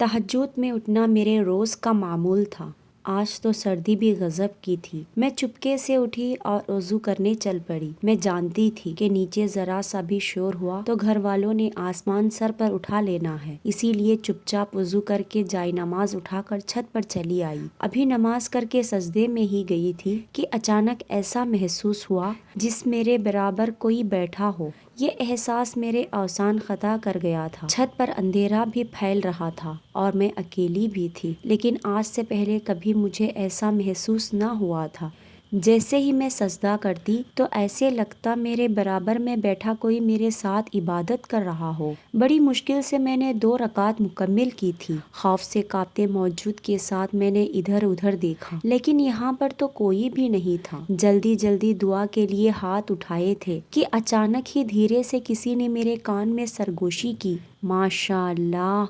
تہجد میں اٹھنا میرے روز کا معمول تھا۔ آج تو سردی بھی غضب کی تھی۔ میں چپکے سے اٹھی اور وضو کرنے چل پڑی۔ میں جانتی تھی کہ نیچے ذرا سا بھی شور ہوا تو گھر والوں نے آسمان سر پر اٹھا لینا ہے، اسی لیے چپ چاپ وضو کر کے جائے نماز اٹھا کر چھت پر چلی آئی۔ ابھی نماز کر کے سجدے میں ہی گئی تھی کہ اچانک ایسا محسوس ہوا جس میرے برابر کوئی بیٹھا ہو۔ یہ احساس میرے اوزان خطا کر گیا تھا۔ چھت پر اندھیرا بھی پھیل رہا تھا اور میں اکیلی بھی تھی، لیکن آج سے پہلے کبھی مجھے ایسا محسوس نہ ہوا تھا۔ جیسے ہی میں سجدہ کرتی تو ایسے لگتا میرے برابر میں بیٹھا کوئی میرے ساتھ عبادت کر رہا ہو۔ بڑی مشکل سے میں نے 2 رکعت مکمل کی تھی۔ خوف سے کانپتے موجود کے ساتھ میں نے ادھر ادھر دیکھا، لیکن یہاں پر تو کوئی بھی نہیں تھا۔ جلدی جلدی دعا کے لیے ہاتھ اٹھائے تھے کہ اچانک ہی دھیرے سے کسی نے میرے کان میں سرگوشی کی۔ ماشاء اللہ!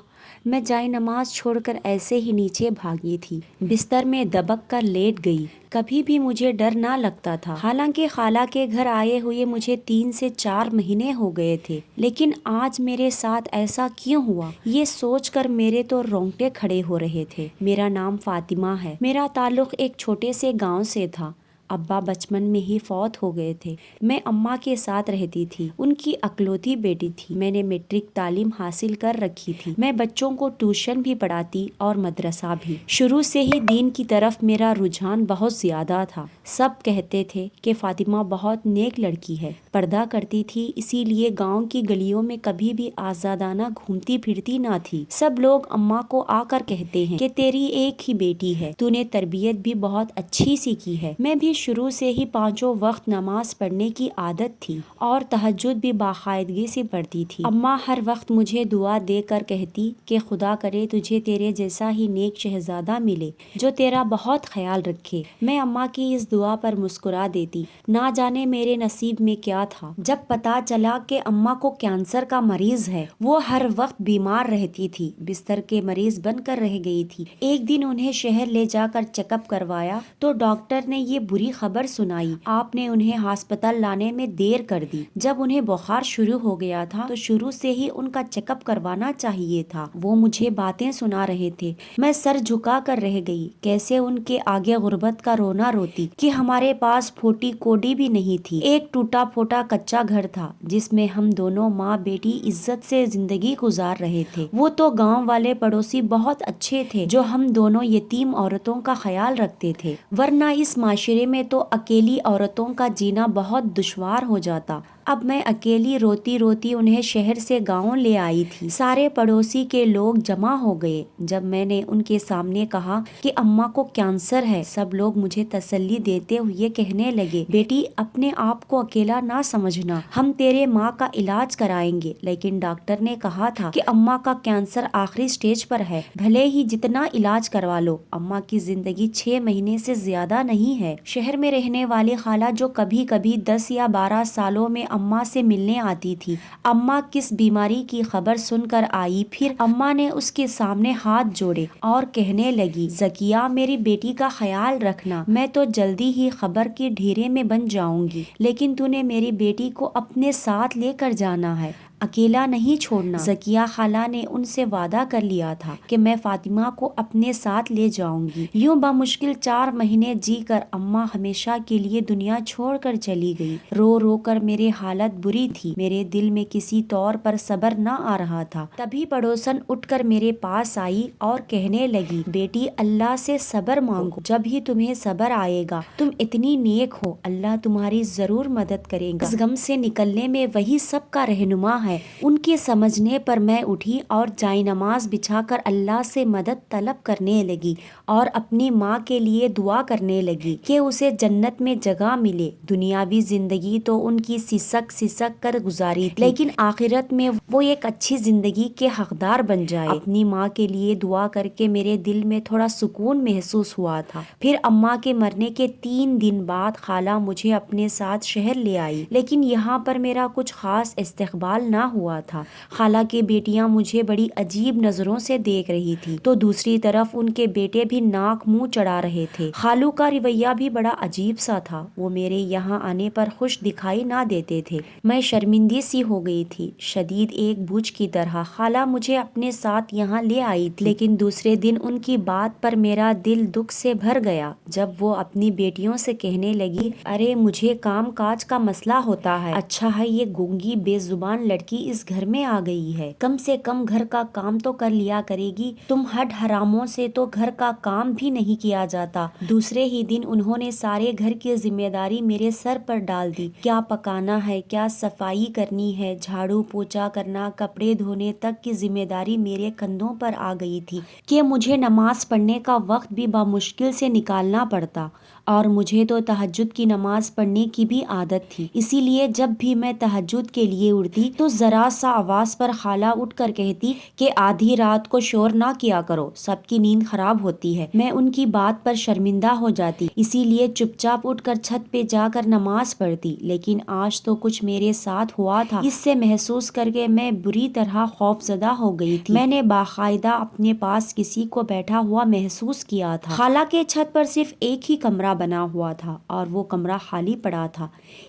میں جائے نماز چھوڑ کر ایسے ہی نیچے بھاگی تھی، بستر میں دبک کر لیٹ گئی۔ کبھی بھی مجھے ڈر نہ لگتا تھا، حالانکہ خالہ کے گھر آئے ہوئے مجھے 3 سے 4 مہینے ہو گئے تھے، لیکن آج میرے ساتھ ایسا کیوں ہوا، یہ سوچ کر میرے تو رونگٹے کھڑے ہو رہے تھے۔ میرا نام فاطمہ ہے۔ میرا تعلق ایک چھوٹے سے گاؤں سے تھا۔ ابا بچپن میں ہی فوت ہو گئے تھے۔ میں اماں کے ساتھ رہتی تھی، ان کی اکلوتی بیٹی تھی۔ میں نے میٹرک تعلیم حاصل کر رکھی تھی۔ میں بچوں کو ٹیوشن بھی پڑھاتی اور مدرسہ بھی۔ شروع سے ہی دین کی طرف میرا رجحان بہت زیادہ تھا۔ سب کہتے تھے کہ فاطمہ بہت نیک لڑکی ہے، پردہ کرتی تھی، اسی لیے گاؤں کی گلیوں میں کبھی بھی آزادانہ گھومتی پھرتی نہ تھی۔ سب لوگ اماں کو آ کر کہتے ہیں کہ تیری ایک ہی بیٹی ہے، تو نے تربیت بھی بہت اچھی سی کی ہے۔ میں بھی شروع سے ہی 5 وقت نماز پڑھنے کی عادت تھی اور تہجد بھی باقاعدگی سے پڑھتی تھی۔ اماں ہر وقت مجھے دعا دے کر کہتی کہ خدا کرے تجھے تیرے جیسا ہی نیک شہزادہ ملے جو تیرا بہت خیال رکھے۔ میں اماں کی اس دعا پر مسکرا دیتی۔ نہ جانے میرے نصیب میں کیا تھا، جب پتا چلا کہ اماں کو کینسر کا مرض ہے۔ وہ ہر وقت بیمار رہتی تھی، بستر کے مریض بن کر رہ گئی تھی۔ ایک دن انہیں شہر لے جا کر چیک اپ کروایا تو ڈاکٹر نے یہ بری خبر سنائی، آپ نے انہیں ہسپتال لانے میں دیر کر دی۔ جب انہیں بخار شروع ہو گیا تھا تو شروع سے ہی ان کا چیک اپ کروانا چاہیے تھا۔ وہ مجھے باتیں سنا رہے تھے، میں سر جھکا کر رہ گئی۔ کیسے ان کے آگے غربت کا رونا روتی کہ ہمارے پاس پھوٹی کوڑی بھی نہیں تھی۔ ایک ٹوٹا پھوٹا کچا گھر تھا جس میں ہم دونوں ماں بیٹی عزت سے زندگی گزار رہے تھے۔ وہ تو گاؤں والے پڑوسی بہت اچھے تھے جو ہم دونوں یتیم عورتوں کا خیال رکھتے تھے، ورنہ اس معاشرے میں تو اکیلی عورتوں کا جینا بہت دشوار ہو جاتا۔ اب میں اکیلی روتی روتی انہیں شہر سے گاؤں لے آئی تھی۔ سارے پڑوسی کے لوگ جمع ہو گئے۔ جب میں نے ان کے سامنے کہا کہ اماں کو کینسر ہے، سب لوگ مجھے تسلی دیتے ہوئے کہنے لگے، بیٹی اپنے آپ کو اکیلا نہ سمجھنا، ہم تیرے ماں کا علاج کرائیں گے۔ لیکن ڈاکٹر نے کہا تھا کہ اماں کا کینسر آخری سٹیج پر ہے، بھلے ہی جتنا علاج کروا لو، اماں کی زندگی 6 مہینے سے زیادہ نہیں ہے۔ شہر میں رہنے والی خالہ جو کبھی کبھی 10 یا 12 سالوں میں اماں سے ملنے آتی تھی، اماں کس بیماری کی خبر سن کر آئی، پھر اماں نے اس کے سامنے ہاتھ جوڑے اور کہنے لگی، ذکیہ میری بیٹی کا خیال رکھنا، میں تو جلدی ہی خبر کے ڈھیرے میں بن جاؤں گی، لیکن تو نے میری بیٹی کو اپنے ساتھ لے کر جانا ہے، اکیلا نہیں چھوڑنا۔ ذکیہ خالہ نے ان سے وعدہ کر لیا تھا کہ میں فاطمہ کو اپنے ساتھ لے جاؤں گی۔ یوں بمشکل 4 مہینے جی کر اماں ہمیشہ کے لیے دنیا چھوڑ کر چلی گئی۔ رو رو کر میری حالت بری تھی، میرے دل میں کسی طور پر صبر نہ آ رہا تھا۔ تبھی پڑوسن اٹھ کر میرے پاس آئی اور کہنے لگی، بیٹی اللہ سے صبر مانگو، جب ہی تمہیں صبر آئے گا، تم اتنی نیک ہو، اللہ تمہاری ضرور مدد کرے گا۔ اس غم سے نکلنے میں وہی سب کا رہنما ہے۔ ان کے سمجھنے پر میں اٹھی اور جائے نماز بچھا کر اللہ سے مدد طلب کرنے لگی اور اپنی ماں کے لیے دعا کرنے لگی کہ اسے جنت میں جگہ ملے۔ دنیاوی زندگی تو ان کی سسک سسک کر گزاری تھی، لیکن آخرت میں وہ ایک اچھی زندگی کے حقدار بن جائے۔ اپنی ماں کے لیے دعا کر کے میرے دل میں تھوڑا سکون محسوس ہوا تھا۔ پھر اماں کے مرنے کے 3 دن بعد خالہ مجھے اپنے ساتھ شہر لے آئی، لیکن یہاں پر میرا کچھ خاص استقبال نہ بنا ہوا تھا۔ خالہ کی بیٹیاں مجھے بڑی عجیب نظروں سے دیکھ رہی تھی تو دوسری طرف ان کے بیٹے بھی ناک منہ چڑھا رہے تھے۔ خالو کا رویہ بھی بڑا عجیب سا تھا، وہ میرے یہاں آنے پر خوش دکھائی نہ دیتے تھے۔ میں شرمندی سی ہو گئی تھی، شدید ایک بوجھ کی طرح۔ خالہ مجھے اپنے ساتھ یہاں لے آئی تھی، لیکن دوسرے دن ان کی بات پر میرا دل دکھ سے بھر گیا جب وہ اپنی بیٹیوں سے کہنے لگی، ارے مجھے کام کاج کا مسئلہ ہوتا ہے، اچھا ہے یہ گونگی بے زبان لڑکی اس گھر میں آ گئی ہے، کم سے کم گھر کا کام تو کر لیا کرے گی، تم ہڈ حراموں سے تو گھر کا کام بھی نہیں کیا جاتا۔ دوسرے ہی دن انہوں نے سارے گھر کی ذمہ داری میرے سر پر ڈال دی، کیا پکانا ہے، کیا صفائی کرنی ہے، جھاڑو پوچھا کرنا، کپڑے دھونے تک کی ذمہ داری میرے کندھوں پر آ گئی تھی کہ مجھے نماز پڑھنے کا وقت بھی بمشکل سے نکالنا پڑتا، اور مجھے تو تہجد کی نماز پڑھنے کی بھی عادت تھی، اسی لیے جب بھی میں تہجد کے لیے اٹھتی تو ذرا سا آواز پر خالہ اٹھ کر کہتی کہ آدھی رات کو شور نہ کیا کرو، سب کی نیند خراب ہوتی ہے۔ میں ان کی بات پر شرمندہ ہو جاتی، اسی لیے چپ چاپ اٹھ کر چھت پہ جا کر نماز پڑھتی، لیکن آج تو کچھ میرے ساتھ ہوا تھا، اس سے محسوس کر کے میں بری طرح خوف زدہ ہو گئی تھی۔ میں نے باقاعدہ اپنے پاس کسی کو بیٹھا ہوا محسوس کیا تھا۔ خالہ کے چھت پر صرف ایک ہی کمرہ بنا ہوا تھا اور وہ کمرہ خالی پڑا تھا،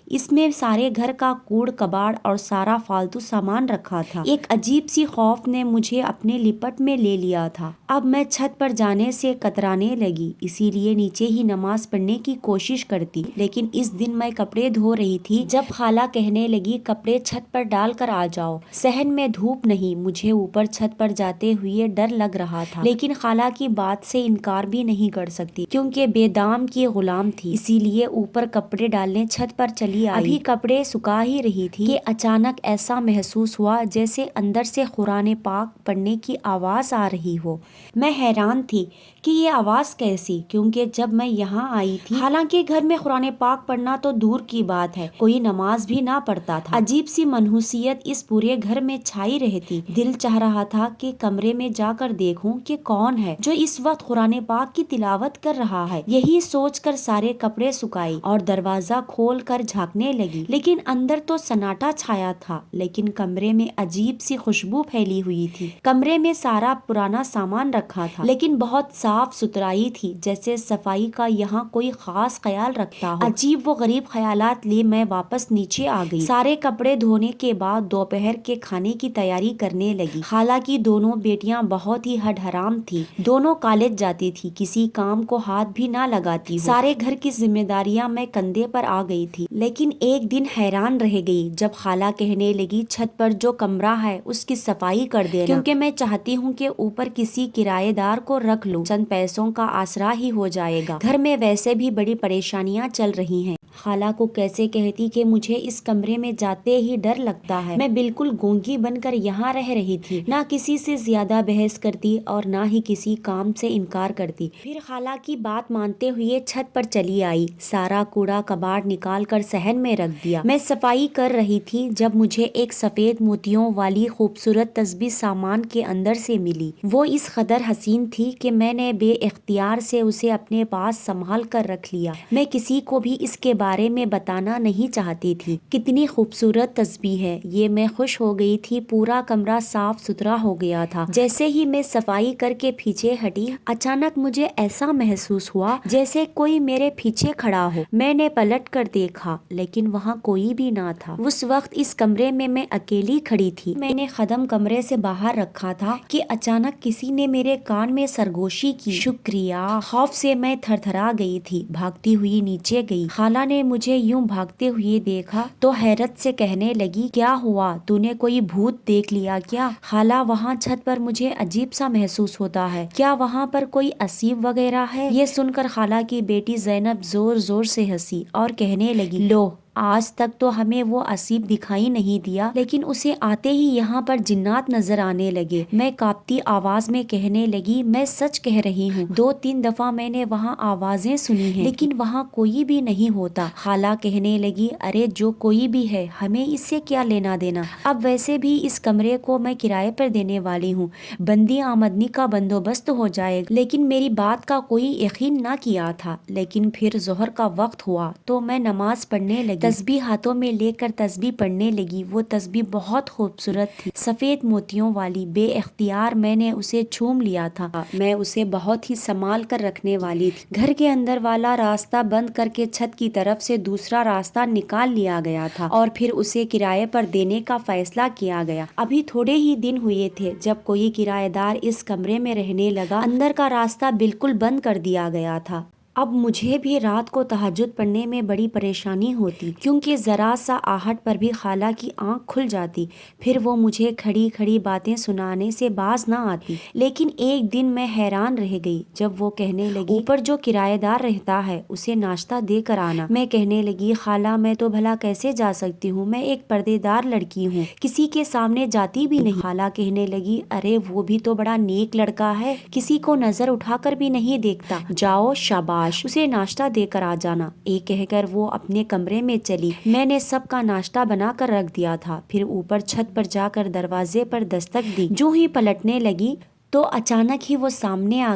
اس میں سارے گھر کا کوڑ کباڑ اور سارا فالتو سامان رکھا تھا۔ ایک عجیب سی خوف نے مجھے اپنے لپٹ میں لے لیا تھا، اب میں چھت پر جانے سے کترانے لگی، اسی لیے نیچے ہی نماز پڑھنے کی کوشش کرتی، لیکن اس دن میں کپڑے دھو رہی تھی جب خالہ کہنے لگی کپڑے چھت پر ڈال کر آ جاؤ، صحن میں دھوپ نہیں، مجھے اوپر چھت پر جاتے ہوئے ڈر لگ رہا تھا، لیکن خالہ کی بات سے انکار بھی نہیں کر سکتی کیونکہ بے دام کی غلام تھی، اسی لیے اوپر کپڑے ڈالنے چھت پر چلی آئی۔ ابھی کپڑے سکھا ہی رہی تھی کہ اچانک ایسا محسوس ہوا جیسے اندر سے قرآن پاک پڑھنے کی آواز آ رہی ہو۔ میں حیران تھی کہ یہ آواز کیسی، کیونکہ جب میں یہاں آئی تھی حالانکہ گھر میں قرآن پاک پڑھنا تو دور کی بات ہے، کوئی نماز بھی نہ پڑھتا تھا۔ عجیب سی منحوسیت اس پورے گھر میں چھائی رہتی، دل چاہ رہا تھا کہ کمرے میں جا کر دیکھوں کہ کون ہے جو اس وقت قرآن پاک کی تلاوت کر رہا ہے۔ یہی سوچ کر سارے کپڑے سکھائی اور دروازہ کھول کر جھانکنے لگی، لیکن اندر تو سناٹا چھایا تھا، لیکن کمرے میں عجیب سی خوشبو پھیلی ہوئی تھی۔ کمرے میں سارا پرانا سامان رکھا تھا، لیکن بہت صاف ستھرائی تھی، جیسے صفائی کا یہاں کوئی خاص خیال رکھتا ہو۔ عجیب و غریب خیالات لیے میں واپس نیچے آ گئی۔ سارے کپڑے دھونے کے بعد دوپہر کے کھانے کی تیاری کرنے لگی۔ خالہ کی دونوں بیٹیاں بہت ہی ہڈ حرام تھی، دونوں کالج جاتی تھی، کسی کام کو ہاتھ بھی نہ لگاتی ہو۔ سارے گھر کی ذمہ داریاں میں کندھے پر آ گئی تھی، لیکن ایک دن حیران رہ گئی جب خالہ کہنے لگی چھت پر جو کمرہ ہے اس کی صفائی کر دینا، کیونکہ میں چاہتی ہوں کہ اوپر کسی کرایہ دار کو رکھ لوں، چند پیسوں کا آسرا ہی ہو جائے گا، گھر میں ویسے بھی بڑی پریشانیاں چل رہی ہیں۔ خالہ کو کیسے کہتی کہ مجھے اس کمرے میں جاتے ہی ڈر لگتا ہے، میں بالکل گونگی بن کر یہاں رہ رہی تھی، نہ کسی سے زیادہ بحث کرتی اور نہ ہی کسی کام سے انکار کرتی۔ پھر خالہ کی بات مانتے ہوئے چھت پر چلی آئی، سارا کوڑا کباڑ نکال کر صحن میں رکھ دیا۔ میں صفائی کر رہی تھی جب مجھے ایک سفید موتیوں والی خوبصورت تسبیح سامان کے اندر سے ملی، وہ اس قدر حسین تھی کہ میں نے بے اختیار سے اسے اپنے پاس سنبھال کر رکھ لیا۔ میں کسی کو بھی اس کے بارے میں بتانا نہیں چاہتی تھی، کتنی خوبصورت تسبیح ہے یہ، میں خوش ہو گئی تھی، پورا کمرہ صاف ستھرا ہو گیا تھا۔ جیسے ہی میں صفائی کر کے پیچھے ہٹی، اچانک مجھے ایسا محسوس ہوا جیسے کوئی میرے پیچھے کھڑا ہو۔ میں نے پلٹ کر دیکھا، لیکن وہاں کوئی بھی نہ تھا۔ اس وقت اس کمرے میں اکیلی کھڑی تھی، میں نے قدم کمرے سے باہر رکھا تھا کہ اچانک کسی نے میرے کان میں سرگوشی کی۔ شکریہ۔ خوف سے میں تھر تھرا گئی تھی، بھاگتی ہوئی نیچے گئی۔ خالہ نے مجھے یوں بھاگتے ہوئے دیکھا تو حیرت سے کہنے لگی، کیا ہوا، تو نے کوئی بھوت دیکھ لیا کیا؟ خالہ، وہاں چھت پر مجھے عجیب سا محسوس ہوتا ہے، کیا وہاں پر کوئی اسیب وغیرہ ہے؟ یہ سن کر خالہ کی بیٹی زینب زور زور سے ہنسی اور کہنے لگی، لو، آج تک تو ہمیں وہ اسیب دکھائی نہیں دیا، لیکن اسے آتے ہی یہاں پر جنات نظر آنے لگے۔ میں کانپتی آواز میں کہنے لگی، میں سچ کہہ رہی ہوں، 2-3 دفعہ میں نے وہاں آوازیں سنی ہیں، لیکن وہاں کوئی بھی نہیں ہوتا۔ خالہ کہنے لگی، ارے جو کوئی بھی ہے، ہمیں اس سے کیا لینا دینا، اب ویسے بھی اس کمرے کو میں کرائے پر دینے والی ہوں، بندی آمدنی کا بندوبست ہو جائے گا۔ لیکن میری بات کا کوئی یقین نہ کیا تھا، لیکن پھر ظہر کا وقت ہوا تو میں نماز پڑھنے لگی۔ تسبیح ہاتھوں میں لے کر تسبیح پڑھنے لگی۔ وہ تسبیح بہت خوبصورت تھی، سفید موتیوں والی۔ بے اختیار میں نے اسے چوم لیا تھا۔ میں اسے بہت ہی سنبھال کر رکھنے والی تھی۔ گھر کے اندر والا راستہ بند کر کے چھت کی طرف سے دوسرا راستہ نکال لیا گیا تھا اور پھر اسے کرائے پر دینے کا فیصلہ کیا گیا۔ ابھی تھوڑے ہی دن ہوئے تھے جب کوئی کرایہ دار اس کمرے میں رہنے لگا۔ اندر کا راستہ بالکل بند کر دیا گیا تھا۔ اب مجھے بھی رات کو تہجد پڑھنے میں بڑی پریشانی ہوتی، کیونکہ ذرا سا آہٹ پر بھی خالہ کی آنکھ کھل جاتی، پھر وہ مجھے کھڑی کھڑی باتیں سنانے سے باز نہ آتی۔ لیکن ایک دن میں حیران رہ گئی جب وہ کہنے لگی، اوپر جو کرایہ دار رہتا ہے اسے ناشتہ دے کر آنا۔ میں کہنے لگی، خالہ میں تو بھلا کیسے جا سکتی ہوں، میں ایک پردے دار لڑکی ہوں، کسی کے سامنے جاتی بھی نہیں۔ خالہ کہنے لگی، ارے وہ بھی تو بڑا نیک لڑکا ہے، کسی کو نظر اٹھا کر بھی نہیں دیکھتا، جاؤ شاباش اسے ناشتہ دے کر آ جانا۔ ایک کہہ کر وہ اپنے کمرے میں چلی۔ میں نے سب کا ناشتہ بنا کر رکھ دیا تھا، پھر اوپر چھت پر جا کر دروازے پر دستک دی۔ جو ہی پلٹنے لگی تو اچانک ہی وہ سامنے آ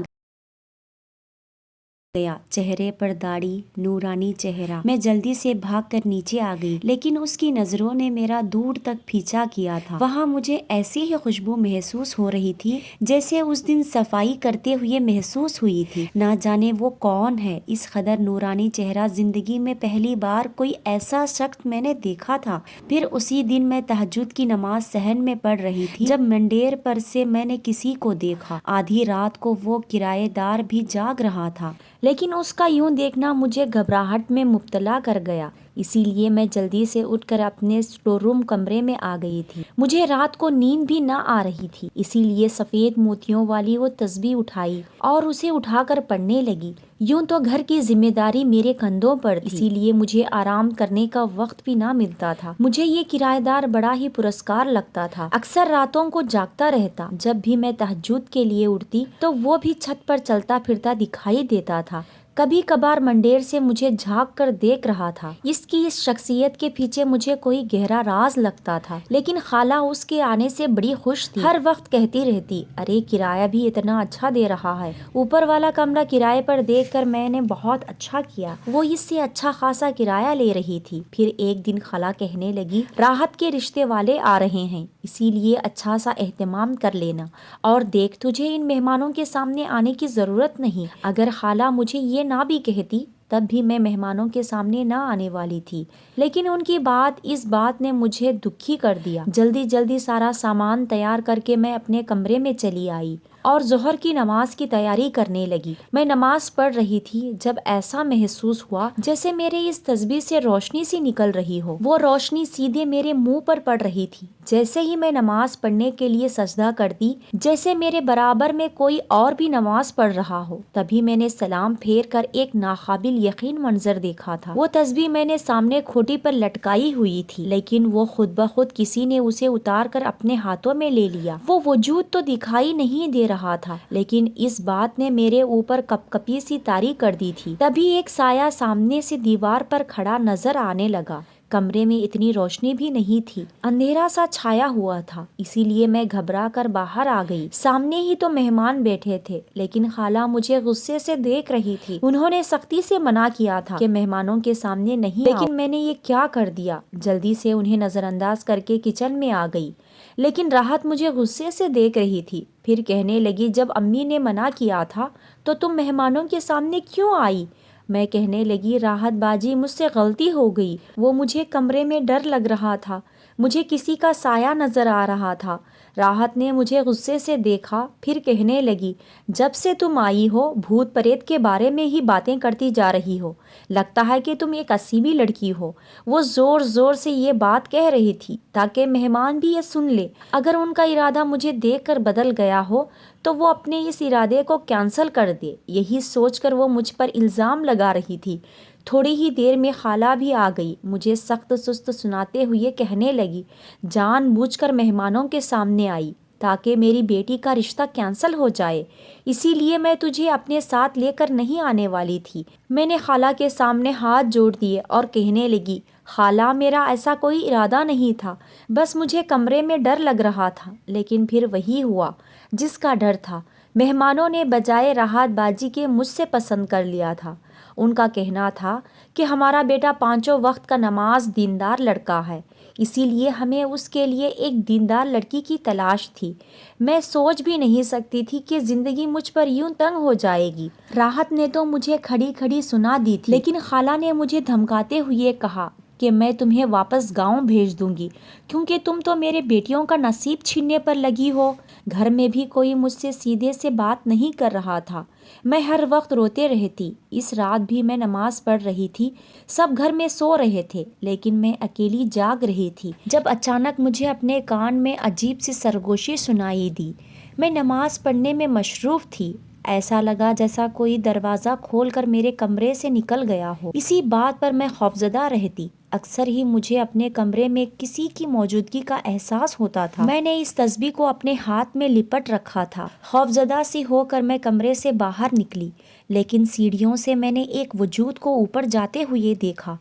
گیا، چہرے پر داڑھی، نورانی چہرہ۔ میں جلدی سے بھاگ کر نیچے آ گئی، لیکن اس کی نظروں نے میرا دور تک پیچھا کیا تھا۔ وہاں مجھے ایسی ہی خوشبو محسوس ہو رہی تھی جیسے اس دن صفائی کرتے ہوئے محسوس ہوئی تھی۔ نہ جانے وہ کون ہے، اس قدر نورانی چہرہ زندگی میں پہلی بار کوئی ایسا شخص میں نے دیکھا تھا۔ پھر اسی دن میں تہجد کی نماز صحن میں پڑھ رہی تھی جب منڈیر پر سے میں نے کسی کو دیکھا۔ آدھی رات کو وہ کرایہ دار بھی جاگ رہا تھا، لیکن اس کا یوں دیکھنا مجھے گھبراہٹ میں مبتلا کر گیا، اسی لیے میں جلدی سے اٹھ کر اپنے اسٹور روم کمرے میں آ گئی تھی۔ مجھے رات کو نیند بھی نہ آ رہی تھی، اسی لیے سفید موتیوں والی وہ تسبیح اٹھائی اور اسے اٹھا کر پڑھنے لگی۔ یوں تو گھر کی ذمہ داری میرے کندھوں پر تھی، اسی لیے مجھے آرام کرنے کا وقت بھی نہ ملتا تھا۔ مجھے یہ کرایہ دار بڑا ہی پرسکار لگتا تھا، اکثر راتوں کو جاگتا رہتا۔ جب بھی میں تہجد کے لیے اٹھتی تو وہ بھی چھت پر چلتا پھرتا دکھائی دیتا تھا، کبھی کبھار منڈیر سے مجھے جھانک کر دیکھ رہا تھا۔ اس کی اس شخصیت کے پیچھے مجھے کوئی گہرا راز لگتا تھا، لیکن خالہ اس کے آنے سے بڑی خوش تھی، ہر وقت کہتی رہتی، ارے کرایہ بھی اتنا اچھا دے رہا ہے، اوپر والا کمرہ کرائے پر دیکھ کر میں نے بہت اچھا کیا، وہ اس سے اچھا خاصا کرایہ لے رہی تھی۔ پھر ایک دن خالہ کہنے لگی، راحت کے رشتے والے آ رہے ہیں، اسی لیے اچھا سا اہتمام کر لینا، اور دیکھ تجھے ان مہمانوں کے سامنے آنے کی ضرورت نہیں۔ اگر خالہ مجھے یہ نہ بھی کہتی تب بھی میں مہمانوں کے سامنے نہ آنے والی تھی، لیکن ان کی اس بات نے مجھے دکھی کر دیا۔ جلدی جلدی سارا سامان تیار کر کے میں اپنے کمرے میں چلی آئی اور ظہر کی نماز کی تیاری کرنے لگی۔ میں نماز پڑھ رہی تھی جب ایسا محسوس ہوا جیسے میرے اس تسبیح سے روشنی سی نکل رہی ہو، وہ روشنی سیدھے میرے منہ پر پڑ رہی تھی۔ جیسے ہی میں نماز پڑھنے کے لیے سجدہ کرتی، جیسے میرے برابر میں کوئی اور بھی نماز پڑھ رہا ہو، تبھی میں نے سلام پھیر کر ایک ناقابل یقین منظر دیکھا تھا۔ وہ تسبیح میں نے سامنے کھوٹی پر لٹکائی ہوئی تھی، لیکن وہ خود بخود کسی نے اسے اتار کر اپنے ہاتھوں میں لے لیا۔ وہ وجود تو دکھائی نہیں دے رہا تھا، لیکن اس بات نے میرے اوپر کپ کپی سی طاری کر دی تھی۔ تبھی ایک سایہ سامنے سے دیوار پر کھڑا نظر آنے لگا۔ کمرے میں اتنی روشنی بھی نہیں تھی، اندھیرا سا چھایا ہوا تھا، اسی لیے میں گھبرا کر باہر آ گئی۔ سامنے ہی تو مہمان بیٹھے تھے، لیکن خالہ مجھے غصے سے دیکھ رہی تھی۔ انہوں نے سختی سے منع کیا تھا کہ مہمانوں کے سامنے نہیں آؤ، لیکن میں نے یہ کیا کر دیا، جلدی سے انہیں نظر انداز کر کے کچن میں آ گئی، لیکن راحت مجھے غصے سے دیکھ رہی تھی۔ پھر کہنے لگی، جب امی نے منع کیا تھا تو تم مہمانوں کے سامنے کیوں آئی؟ میں کہنے لگی، راحت باجی مجھ سے غلطی ہو گئی، وہ مجھے کمرے میں ڈر لگ رہا تھا، مجھے کسی کا سایہ نظر آ رہا تھا۔ راحت نے مجھے غصے سے دیکھا، پھر کہنے لگی، جب سے تم آئی ہو بھوت پریت کے بارے میں ہی باتیں کرتی جا رہی ہو، لگتا ہے کہ تم ایک اسیبی لڑکی ہو۔ وہ زور زور سے یہ بات کہہ رہی تھی تاکہ مہمان بھی یہ سن لے، اگر ان کا ارادہ مجھے دیکھ کر بدل گیا ہو تو وہ اپنے اس ارادے کو کینسل کر دے، یہی سوچ کر وہ مجھ پر الزام لگا رہی تھی۔ تھوڑی ہی دیر میں خالہ بھی آ گئی، مجھے سخت سست سناتے ہوئے کہنے لگی، جان بوجھ کر مہمانوں کے سامنے آئی تاکہ میری بیٹی کا رشتہ کینسل ہو جائے، اسی لیے میں تجھے اپنے ساتھ لے کر نہیں آنے والی تھی۔ میں نے خالہ کے سامنے ہاتھ جوڑ دیے اور کہنے لگی، خالہ میرا ایسا کوئی ارادہ نہیں تھا، بس مجھے کمرے میں ڈر لگ رہا تھا۔ لیکن پھر وہی ہوا جس کا ڈر تھا، مہمانوں نے بجائے راحت باجی کے مجھ سے پسند کر لیا تھا۔ ان کا کہنا تھا کہ ہمارا بیٹا 5 وقت کا نماز دیندار لڑکا ہے، اسی لیے ہمیں اس کے لیے ایک دیندار لڑکی کی تلاش تھی۔ میں سوچ بھی نہیں سکتی تھی کہ زندگی مجھ پر یوں تنگ ہو جائے گی۔ راحت نے تو مجھے کھڑی کھڑی سنا دی تھی، لیکن خالہ نے مجھے دھمکاتے ہوئے کہا کہ میں تمہیں واپس گاؤں بھیج دوں گی، کیونکہ تم تو میرے بیٹیوں کا نصیب چھیننے پر لگی ہو۔ گھر میں بھی کوئی مجھ سے سیدھے سے بات نہیں کر رہا تھا، میں ہر وقت روتے رہتی۔ اس رات بھی میں نماز پڑھ رہی تھی، سب گھر میں سو رہے تھے، لیکن میں اکیلی جاگ رہی تھی جب اچانک مجھے اپنے کان میں عجیب سی سرگوشی سنائی دی۔ میں نماز پڑھنے میں مصروف تھی، ایسا لگا جیسا کوئی دروازہ کھول کر میرے کمرے سے نکل گیا ہو۔ اسی بات پر میں خوفزدہ رہتی، اکثر ہی مجھے اپنے کمرے میں کسی کی موجودگی کا احساس ہوتا تھا۔ میں نے اس تسبیح کو اپنے ہاتھ میں لپٹ رکھا تھا۔ خوفزدہ سی ہو کر میں کمرے سے باہر نکلی، لیکن سیڑھیوں سے میں نے ایک وجود کو اوپر جاتے ہوئے دیکھا۔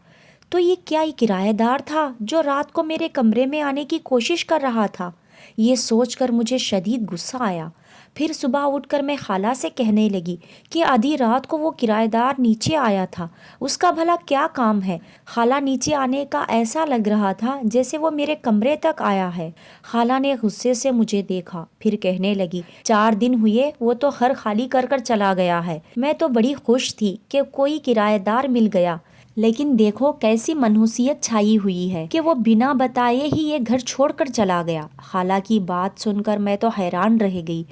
تو یہ کیا کرایہ دار تھا جو رات کو میرے کمرے میں آنے کی کوشش کر رہا تھا؟ یہ سوچ کر مجھے شدید غصہ آیا۔ پھر صبح اٹھ کر میں خالہ سے کہنے لگی کہ آدھی رات کو وہ کرایہ دار نیچے آیا تھا، اس کا بھلا کیا کام ہے؟ خالہ نیچے آنے کا ایسا لگ رہا تھا جیسے وہ میرے کمرے تک آیا ہے۔ خالہ نے غصے سے مجھے دیکھا، پھر کہنے لگی 4 دن ہوئے وہ تو گھر خالی کر کر چلا گیا ہے۔ میں تو بڑی خوش تھی کہ کوئی کرایہ دار مل گیا، لیکن دیکھو کیسی منحوسیت چھائی ہوئی ہے کہ وہ بنا بتائے ہی یہ گھر چھوڑ کر چلا گیا۔ خالہ کی بات سن کر میں تو حیران رہ گئی۔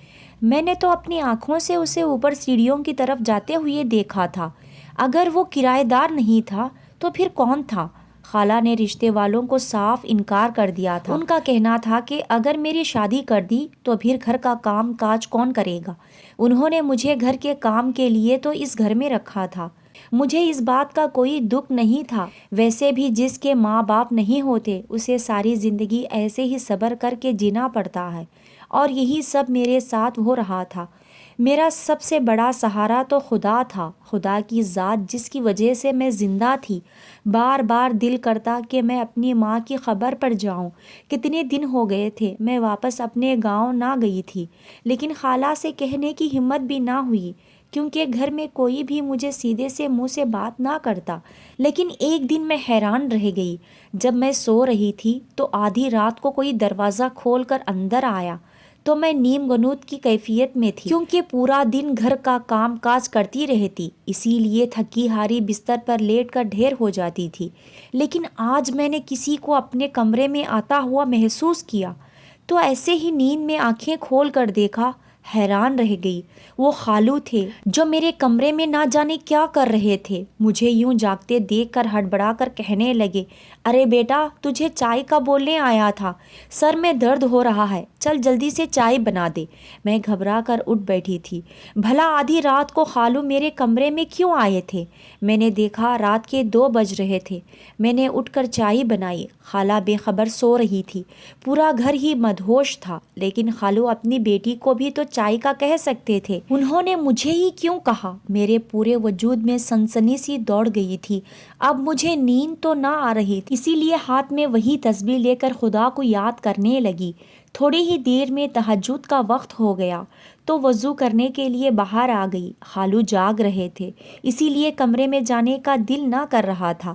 میں نے تو اپنی آنکھوں سے اسے اوپر سیڑھیوں کی طرف جاتے ہوئے دیکھا تھا۔ اگر وہ کرایہ دار نہیں تھا تو پھر کون تھا؟ خالہ نے رشتے والوں کو صاف انکار کر دیا تھا۔ ان کا کہنا تھا کہ اگر میری شادی کر دی تو پھر گھر کا کام کاج کون کرے گا؟ انہوں نے مجھے گھر کے کام کے لیے تو اس گھر میں رکھا تھا، مجھے اس بات کا کوئی دکھ نہیں تھا۔ ویسے بھی جس کے ماں باپ نہیں ہوتے اسے ساری زندگی ایسے ہی صبر کر کے جینا پڑتا ہے، اور یہی سب میرے ساتھ ہو رہا تھا۔ میرا سب سے بڑا سہارا تو خدا تھا، خدا کی ذات جس کی وجہ سے میں زندہ تھی۔ بار بار دل کرتا کہ میں اپنی ماں کی خبر پر جاؤں۔ کتنے دن ہو گئے تھے میں واپس اپنے گاؤں نہ گئی تھی، لیکن خالہ سے کہنے کی ہمت بھی نہ ہوئی، کیونکہ گھر میں کوئی بھی مجھے سیدھے سے منہ سے بات نہ کرتا۔ لیکن ایک دن میں حیران رہ گئی، جب میں سو رہی تھی تو آدھی رات کو کوئی دروازہ کھول کر اندر آیا، تو میں نیم غنود کی کیفیت میں تھی، کیونکہ پورا دن گھر کا کام کاج کرتی رہتی، اسی لیے تھکی ہاری بستر پر لیٹ کر ڈھیر ہو جاتی تھی۔ لیکن آج میں نے کسی کو اپنے کمرے میں آتا ہوا محسوس کیا، تو ایسے ہی نیند میں آنکھیں کھول کر دیکھا، حیران رہ گئی۔ وہ خالو تھے جو میرے کمرے میں نہ جانے کیا کر رہے تھے۔ مجھے یوں جاگتے دیکھ کر ہڑبڑا کر کہنے لگے، ارے بیٹا تجھے چائے کا بولنے آیا تھا، سر میں درد ہو رہا ہے، چل جلدی سے چائے بنا دے۔ میں گھبرا کر اٹھ بیٹھی تھی، بھلا آدھی رات کو خالو میرے کمرے میں کیوں آئے تھے؟ میں نے دیکھا رات کے 2 بج رہے تھے۔ میں نے اٹھ کر چائے بنائی، خالہ بے خبر سو رہی تھی، پورا گھر ہی مدہوش تھا، لیکن خالو اپنی بیٹی کو بھی تو چائے کا کہہ سکتے تھے، انہوں نے مجھے ہی کیوں کہا؟ میرے پورے وجود میں سنسنی سی دوڑ گئی تھی۔ اب مجھے نیند تو نہ آ رہی تھی، اسی لیے ہاتھ میں وہی تسبیح لے کر خدا کو یاد کرنے لگی۔ تھوڑی ہی دیر میں تہجد کا وقت ہو گیا تو وضو کرنے کے لیے باہر آ گئی۔ خالو جاگ رہے تھے، اسی لیے کمرے میں جانے کا دل نہ کر رہا تھا۔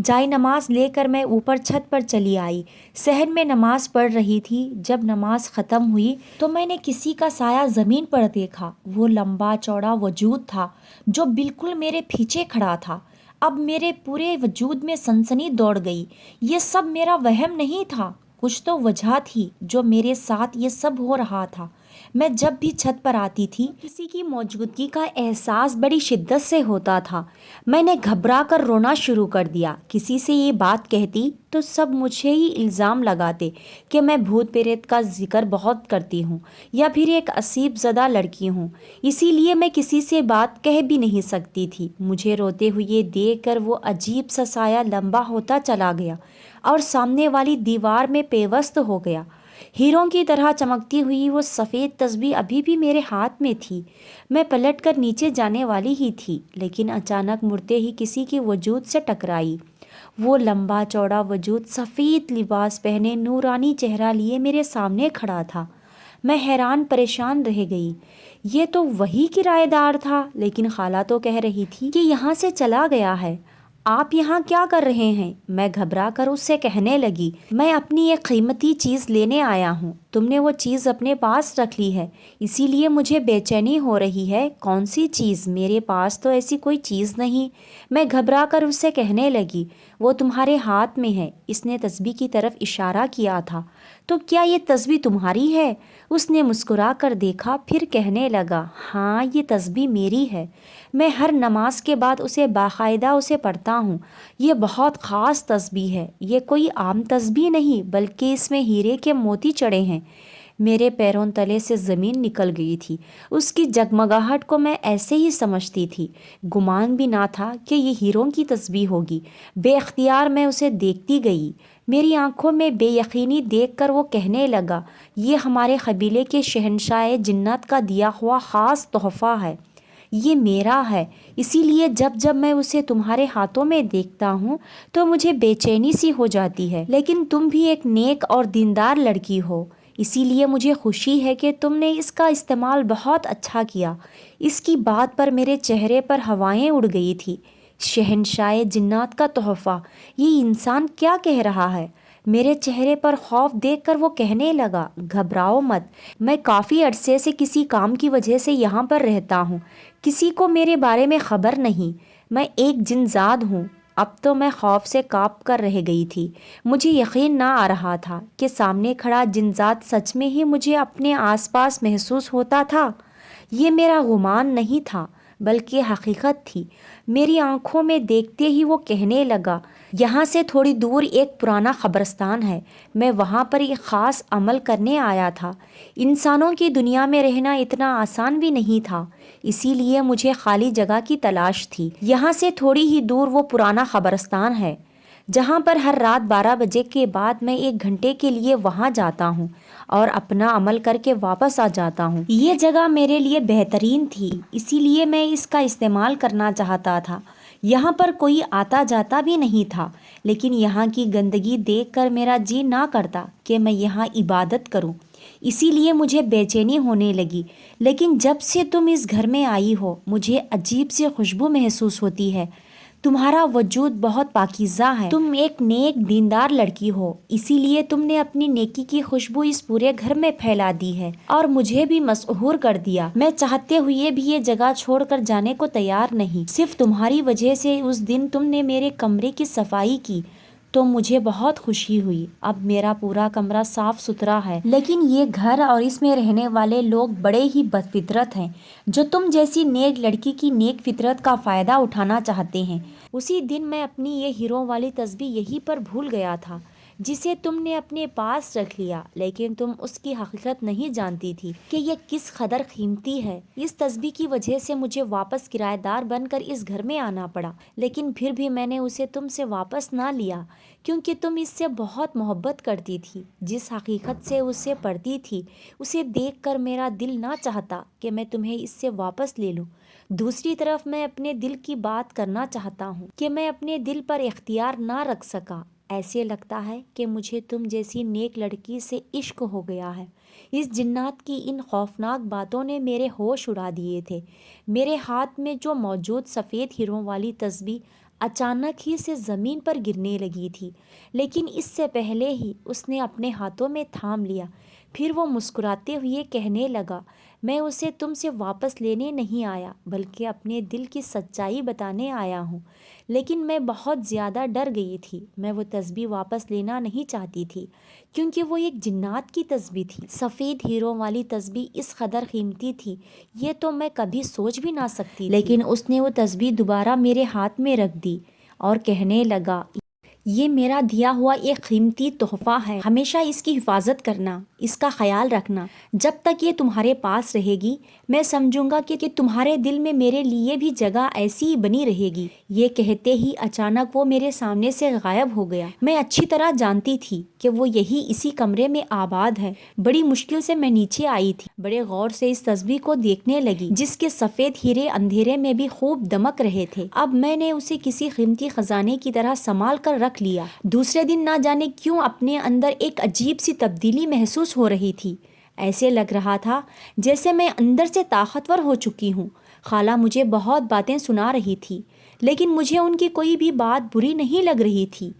جائے نماز لے کر میں اوپر چھت پر چلی آئی۔ صحن میں نماز پڑھ رہی تھی، جب نماز ختم ہوئی تو میں نے کسی کا سایہ زمین پر دیکھا۔ وہ لمبا چوڑا وجود تھا جو بالکل میرے پیچھے کھڑا تھا۔ اب میرے پورے وجود میں سنسنی دوڑ گئی، یہ سب میرا وہم نہیں تھا، کچھ تو وجہ تھی جو میرے ساتھ یہ سب ہو رہا تھا۔ میں جب بھی چھت پر آتی تھی کسی کی موجودگی کا احساس بڑی شدت سے ہوتا تھا۔ میں نے گھبرا کر رونا شروع کر دیا۔ کسی سے یہ بات کہتی تو سب مجھے ہی الزام لگاتے کہ میں بھوت پریت کا ذکر بہت کرتی ہوں یا پھر ایک عصیب زدہ لڑکی ہوں، اسی لیے میں کسی سے بات کہہ بھی نہیں سکتی تھی۔ مجھے روتے ہوئے دیکھ کر وہ عجیب سا سایہ لمبا ہوتا چلا گیا اور سامنے والی دیوار میں پیوست ہو گیا۔ ہیروں کی طرح چمکتی ہوئی وہ سفید تسبیح ابھی بھی میرے ہاتھ میں تھی۔ میں پلٹ کر نیچے جانے والی ہی تھی، لیکن اچانک مڑتے ہی کسی کی وجود سے ٹکرائی۔ وہ لمبا چوڑا وجود سفید لباس پہنے نورانی چہرہ لیے میرے سامنے کھڑا تھا۔ میں حیران پریشان رہ گئی۔ یہ تو وہی کرایہ دار تھا، لیکن خالہ تو کہہ رہی تھی کہ یہاں سے چلا گیا ہے۔ آپ یہاں کیا کر رہے ہیں؟ میں گھبرا کر اس سے کہنے لگی، میں اپنی ایک قیمتی چیز لینے آیا ہوں، تم نے وہ چیز اپنے پاس رکھ لی ہے، اسی لیے مجھے بے چینی ہو رہی ہے۔ کون سی چیز؟ میرے پاس تو ایسی کوئی چیز نہیں، میں گھبرا کر اس سے کہنے لگی۔ وہ تمہارے ہاتھ میں ہے، اس نے تسبیح کی طرف اشارہ کیا تھا۔ تو کیا یہ تسبیح تمہاری ہے؟ اس نے مسکرا کر دیکھا، پھر کہنے لگا، ہاں یہ تسبیح میری ہے، میں ہر نماز کے بعد باقاعدہ اسے پڑھتا ہوں۔ یہ بہت خاص تسبیح ہے، یہ کوئی عام تسبیح نہیں، بلکہ اس میں ہیرے کے موتی چڑھے ہیں۔ میرے پیروں تلے سے زمین نکل گئی تھی، اس کی جگمگاہٹ کو میں ایسے ہی سمجھتی تھی، گمان بھی نہ تھا کہ یہ ہیروں کی تسبیح ہوگی۔ بے اختیار میں اسے دیکھتی گئی، میری آنکھوں میں بے یقینی دیکھ کر وہ کہنے لگا، یہ ہمارے قبیلے کے شہنشاہ جنات کا دیا ہوا خاص تحفہ ہے، یہ میرا ہے، اسی لیے جب جب میں اسے تمہارے ہاتھوں میں دیکھتا ہوں تو مجھے بے چینی سی ہو جاتی ہے۔ لیکن تم بھی ایک نیک اور دیندار لڑکی ہو، اسی لیے مجھے خوشی ہے کہ تم نے اس کا استعمال بہت اچھا کیا۔ اس کی بات پر میرے چہرے پر ہوائیں اڑ گئی تھی۔ شہنشاہ جنات کا تحفہ، یہ انسان کیا کہہ رہا ہے؟ میرے چہرے پر خوف دیکھ کر وہ کہنے لگا، گھبراؤ مت، میں کافی عرصے سے کسی کام کی وجہ سے یہاں پر رہتا ہوں، کسی کو میرے بارے میں خبر نہیں، میں ایک جن زاد ہوں۔ اب تو میں خوف سے کانپ کر رہ گئی تھی، مجھے یقین نہ آ رہا تھا کہ سامنے کھڑا جنزاد سچ میں ہی مجھے اپنے آس پاس محسوس ہوتا تھا۔ یہ میرا گمان نہیں تھا بلکہ حقیقت تھی۔ میری آنکھوں میں دیکھتے ہی وہ کہنے لگا، یہاں سے تھوڑی دور ایک پرانا قبرستان ہے، میں وہاں پر ایک خاص عمل کرنے آیا تھا۔ انسانوں کی دنیا میں رہنا اتنا آسان بھی نہیں تھا، اسی لیے مجھے خالی جگہ کی تلاش تھی۔ یہاں سے تھوڑی ہی دور وہ پرانا قبرستان ہے جہاں پر ہر رات 12 بجے کے بعد میں 1 گھنٹے کے لیے وہاں جاتا ہوں اور اپنا عمل کر کے واپس آ جاتا ہوں۔ یہ جگہ میرے لیے بہترین تھی، اسی لیے میں اس کا استعمال کرنا چاہتا تھا۔ یہاں پر کوئی آتا جاتا بھی نہیں تھا، لیکن یہاں کی گندگی دیکھ کر میرا جی نہ کرتا کہ میں یہاں عبادت کروں، اسی لیے مجھے بے چینی ہونے لگی۔ لیکن جب سے تم اس گھر میں آئی ہو مجھے عجیب سی خوشبو محسوس ہوتی ہے، تمہارا وجود بہت پاکیزہ ہے، تم ایک نیک دیندار لڑکی ہو، اسی لیے تم نے اپنی نیکی کی خوشبو اس پورے گھر میں پھیلا دی ہے اور مجھے بھی مسحور کر دیا۔ میں چاہتے ہوئے بھی یہ جگہ چھوڑ کر جانے کو تیار نہیں، صرف تمہاری وجہ سے اس دن تم نے میرے کمرے کی صفائی کی تو مجھے بہت خوشی ہوئی۔ اب میرا پورا کمرہ صاف ستھرا ہے، لیکن یہ گھر اور اس میں رہنے والے لوگ بڑے ہی بد فطرت ہیں جو تم جیسی نیک لڑکی کی نیک فطرت کا فائدہ اٹھانا چاہتے ہیں۔ اسی دن میں اپنی یہ ہیروں والی تسبیح یہیں پر بھول گیا تھا جسے تم نے اپنے پاس رکھ لیا، لیکن تم اس کی حقیقت نہیں جانتی تھی کہ یہ کس قدر قیمتی ہے۔ اس تسبیح کی وجہ سے مجھے واپس کرایہ دار بن کر اس گھر میں آنا پڑا، لیکن پھر بھی میں نے اسے تم سے واپس نہ لیا کیونکہ تم اس سے بہت محبت کرتی تھی۔ جس حقیقت سے اسے پڑھتی تھی اسے دیکھ کر میرا دل نہ چاہتا کہ میں تمہیں اس سے واپس لے لوں۔ دوسری طرف میں اپنے دل کی بات کرنا چاہتا ہوں کہ میں اپنے دل پر اختیار نہ رکھ سکا۔ ایسے لگتا ہے کہ مجھے تم جیسی نیک لڑکی سے عشق ہو گیا ہے۔ اس جنات کی ان خوفناک باتوں نے میرے ہوش اڑا دیے تھے۔ میرے ہاتھ میں جو موجود سفید ہیروں والی تسبیح اچانک ہی سے زمین پر گرنے لگی تھی، لیکن اس سے پہلے ہی اس نے اپنے ہاتھوں میں تھام لیا۔ پھر وہ مسکراتے ہوئے کہنے لگا، میں اسے تم سے واپس لینے نہیں آیا بلکہ اپنے دل کی سچائی بتانے آیا ہوں۔ لیکن میں بہت زیادہ ڈر گئی تھی، میں وہ تسبیح واپس لینا نہیں چاہتی تھی کیونکہ وہ ایک جنات کی تسبیح تھی۔ سفید ہیروں والی تسبیح اس قدر قیمتی تھی یہ تو میں کبھی سوچ بھی نہ سکتی، لیکن اس نے وہ تسبیح دوبارہ میرے ہاتھ میں رکھ دی اور کہنے لگا، یہ میرا دیا ہوا ایک قیمتی تحفہ ہے، ہمیشہ اس کی حفاظت کرنا، اس کا خیال رکھنا۔ جب تک یہ تمہارے پاس رہے گی میں سمجھوں گا کہ تمہارے دل میں میرے لیے بھی جگہ ایسی ہی بنی رہے گی۔ یہ کہتے ہی اچانک وہ میرے سامنے سے غائب ہو گیا۔ میں اچھی طرح جانتی تھی کہ وہ یہی اسی کمرے میں آباد ہے۔ بڑی مشکل سے میں نیچے آئی تھی، بڑے غور سے اس تسبیح کو دیکھنے لگی جس کے سفید ہیرے اندھیرے میں بھی خوب دمک رہے تھے۔ اب میں نے اسے کسی قیمتی خزانے کی طرح سنبھال کر رکھ لیا۔ دوسرے دن نہ جانے کیوں اپنے اندر ایک عجیب سی تبدیلی محسوس ہو رہی تھی، ایسے لگ رہا تھا جیسے میں اندر سے طاقتور ہو چکی ہوں۔ خالہ مجھے بہت باتیں سنا رہی تھی، لیکن مجھے ان کی کوئی بھی بات بری نہیں لگ رہی تھی۔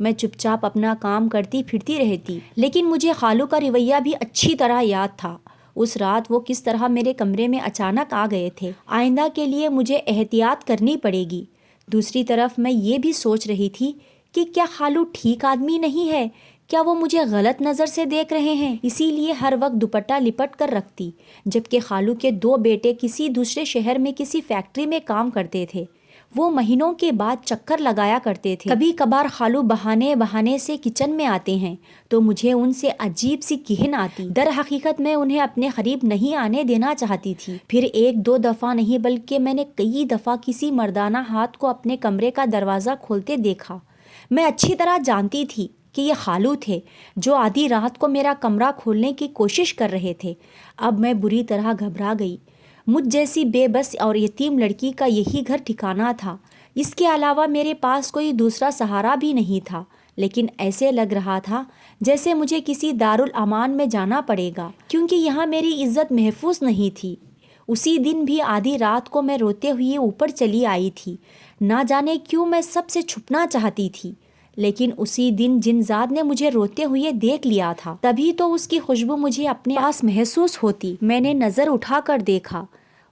میں چپ چاپ اپنا کام کرتی پھرتی رہتی، لیکن مجھے خالو کا رویہ بھی اچھی طرح یاد تھا۔ اس رات وہ کس طرح میرے کمرے میں اچانک آ گئے تھے۔ آئندہ کے لیے مجھے احتیاط کرنی پڑے گی۔ دوسری طرف میں یہ بھی سوچ رہی تھی کہ کیا خالو ٹھیک آدمی نہیں ہے؟ کیا وہ مجھے غلط نظر سے دیکھ رہے ہیں؟ اسی لیے ہر وقت دوپٹہ لپٹ کر رکھتی، جبکہ خالو کے 2 بیٹے کسی دوسرے شہر میں کسی فیکٹری میں کام کرتے تھے۔ وہ مہینوں کے بعد چکر لگایا کرتے تھے۔ کبھی کبھار خالو بہانے سے کچن میں آتے ہیں تو مجھے ان سے عجیب سی کہن آتی۔ در حقیقت میں انہیں اپنے قریب نہیں آنے دینا چاہتی تھی۔ پھر 1-2 دفعہ نہیں بلکہ میں نے کئی دفعہ کسی مردانہ ہاتھ کو اپنے کمرے کا دروازہ کھولتے دیکھا۔ میں اچھی طرح جانتی تھی کہ یہ خالو تھے جو آدھی رات کو میرا کمرہ کھولنے کی کوشش کر رہے تھے۔ اب میں بری طرح گھبرا گئی۔ مجھ جیسی بے بس اور یتیم لڑکی کا یہی گھر ٹھکانہ تھا۔ اس کے علاوہ میرے پاس کوئی دوسرا سہارا بھی نہیں تھا، لیکن ایسے لگ رہا تھا جیسے مجھے کسی دارالامان میں جانا پڑے گا، کیونکہ یہاں میری عزت محفوظ نہیں تھی۔ اسی دن بھی آدھی رات کو میں روتے ہوئے اوپر چلی آئی تھی۔ نہ جانے کیوں میں سب سے چھپنا چاہتی تھی، لیکن اسی دن جن زاد نے مجھے روتے ہوئے دیکھ لیا تھا، تبھی تو اس کی خوشبو مجھے اپنے پاس محسوس ہوتی۔ میں نے نظر اٹھا کر دیکھا،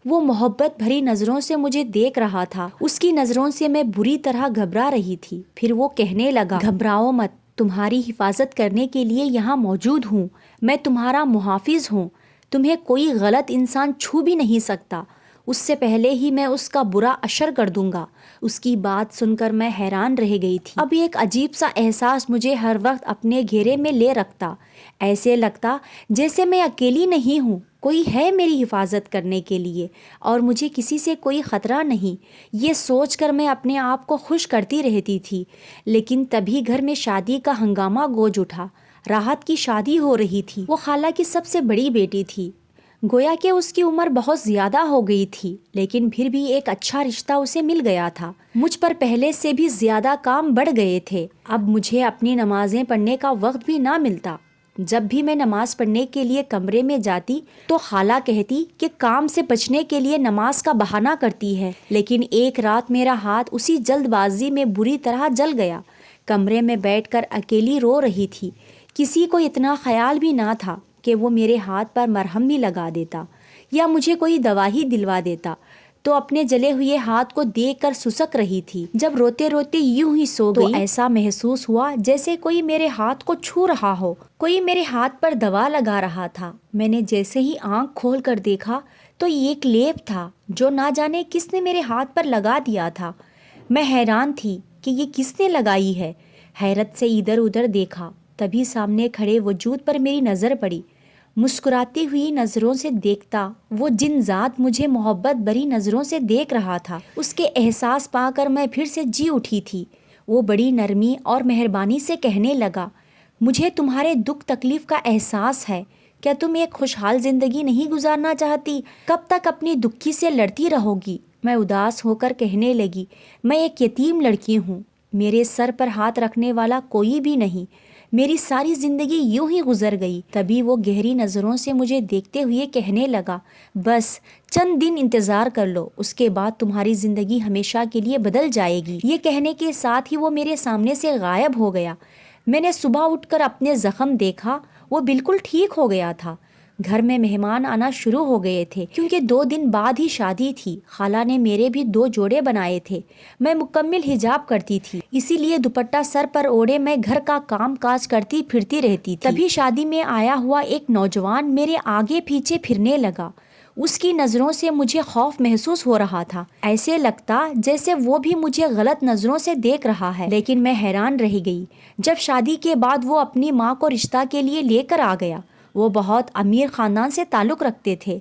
وہ محبت بھری نظروں سے مجھے دیکھ رہا تھا۔ اس کی نظروں سے میں بری طرح گھبرا رہی تھی۔ پھر وہ کہنے لگا، گھبراؤ مت، تمہاری حفاظت کرنے کے لیے یہاں موجود ہوں۔ میں تمہارا محافظ ہوں، تمہیں کوئی غلط انسان چھو بھی نہیں سکتا۔ اس سے پہلے ہی میں اس کا برا اشر کر دوں گا۔ اس کی بات سن کر میں حیران رہ گئی تھی۔ اب ایک عجیب سا احساس مجھے ہر وقت اپنے گھیرے میں لے رکھتا۔ ایسے لگتا جیسے میں اکیلی نہیں ہوں، کوئی ہے میری حفاظت کرنے کے لیے اور مجھے کسی سے کوئی خطرہ نہیں۔ یہ سوچ کر میں اپنے آپ کو خوش کرتی رہتی تھی، لیکن تبھی گھر میں شادی کا ہنگامہ گوج اٹھا۔ راحت کی شادی ہو رہی تھی۔ وہ خالہ کی سب سے بڑی بیٹی تھی۔ گویا کہ اس کی عمر بہت زیادہ ہو گئی تھی، لیکن پھر بھی ایک اچھا رشتہ اسے مل گیا تھا۔ مجھ پر پہلے سے بھی زیادہ کام بڑھ گئے تھے۔ اب مجھے اپنی نمازیں پڑھنے کا وقت بھی نہ ملتا۔ جب بھی میں نماز پڑھنے کے لیے کمرے میں جاتی تو خالہ کہتی کہ کام سے بچنے کے لیے نماز کا بہانہ کرتی ہے، لیکن ایک رات میرا ہاتھ اسی جلد بازی میں بری طرح جل گیا۔ کمرے میں بیٹھ کر اکیلی رو رہی تھی۔ کسی کو اتنا خیال بھی نہ تھا کہ وہ میرے ہاتھ پر مرہم بھی لگا دیتا یا مجھے کوئی دوا ہی دلوا دیتا، تو اپنے جلے ہوئے ہاتھ کو دیکھ کر سسک رہی تھی۔ جب روتے روتے یوں ہی سو گئی تو ایسا محسوس ہوا جیسے کوئی میرے ہاتھ کو چھو رہا ہو، کوئی میرے ہاتھ پر دوا لگا رہا تھا۔ میں نے جیسے ہی آنکھ کھول کر دیکھا تو یہ ایک لیپ تھا جو نہ جانے کس نے میرے ہاتھ پر لگا دیا تھا۔ میں حیران تھی کہ یہ کس نے لگائی ہے۔ حیرت سے ادھر ادھر دیکھا، تبھی سامنے کھڑے وجود پر میری نظر پڑی۔ مسکراتی ہوئی نظروں سے دیکھتا وہ جن ذات مجھے محبت بھری نظروں سے دیکھ رہا تھا، اس کے احساس پا کر میں پھر سے جی اٹھی تھی۔ وہ بڑی نرمی اور مہربانی سے کہنے لگا، مجھے تمہارے دکھ تکلیف کا احساس ہے۔ کیا تم ایک خوشحال زندگی نہیں گزارنا چاہتی؟ کب تک اپنی دکھی سے لڑتی رہو گی؟ میں اداس ہو کر کہنے لگی، میں ایک یتیم لڑکی ہوں، میرے سر پر ہاتھ رکھنے والا کوئی بھی نہیں، میری ساری زندگی یوں ہی گزر گئی۔ تبھی وہ گہری نظروں سے مجھے دیکھتے ہوئے کہنے لگا، بس چند دن انتظار کر لو، اس کے بعد تمہاری زندگی ہمیشہ کے لیے بدل جائے گی۔ یہ کہنے کے ساتھ ہی وہ میرے سامنے سے غائب ہو گیا۔ میں نے صبح اٹھ کر اپنے زخم دیکھا، وہ بالکل ٹھیک ہو گیا تھا۔ گھر میں مہمان آنا شروع ہو گئے تھے، کیونکہ 2 دن بعد ہی شادی تھی۔ خالہ نے میرے بھی 2 جوڑے بنائے تھے۔ میں مکمل حجاب کرتی تھی، اسی لیے دوپٹہ سر پر اوڑھے میں گھر کا کام کاج کرتی پھرتی رہتی تھی۔ تبھی شادی میں آیا ہوا ایک نوجوان میرے آگے پیچھے پھرنے لگا۔ اس کی نظروں سے مجھے خوف محسوس ہو رہا تھا، ایسے لگتا جیسے وہ بھی مجھے غلط نظروں سے دیکھ رہا ہے، لیکن میں حیران رہ گئی۔ جب شادی کے بعد وہ اپنی ماں کو رشتہ کے لیے لے کر آ گیا۔ وہ بہت امیر خاندان سے تعلق رکھتے تھے،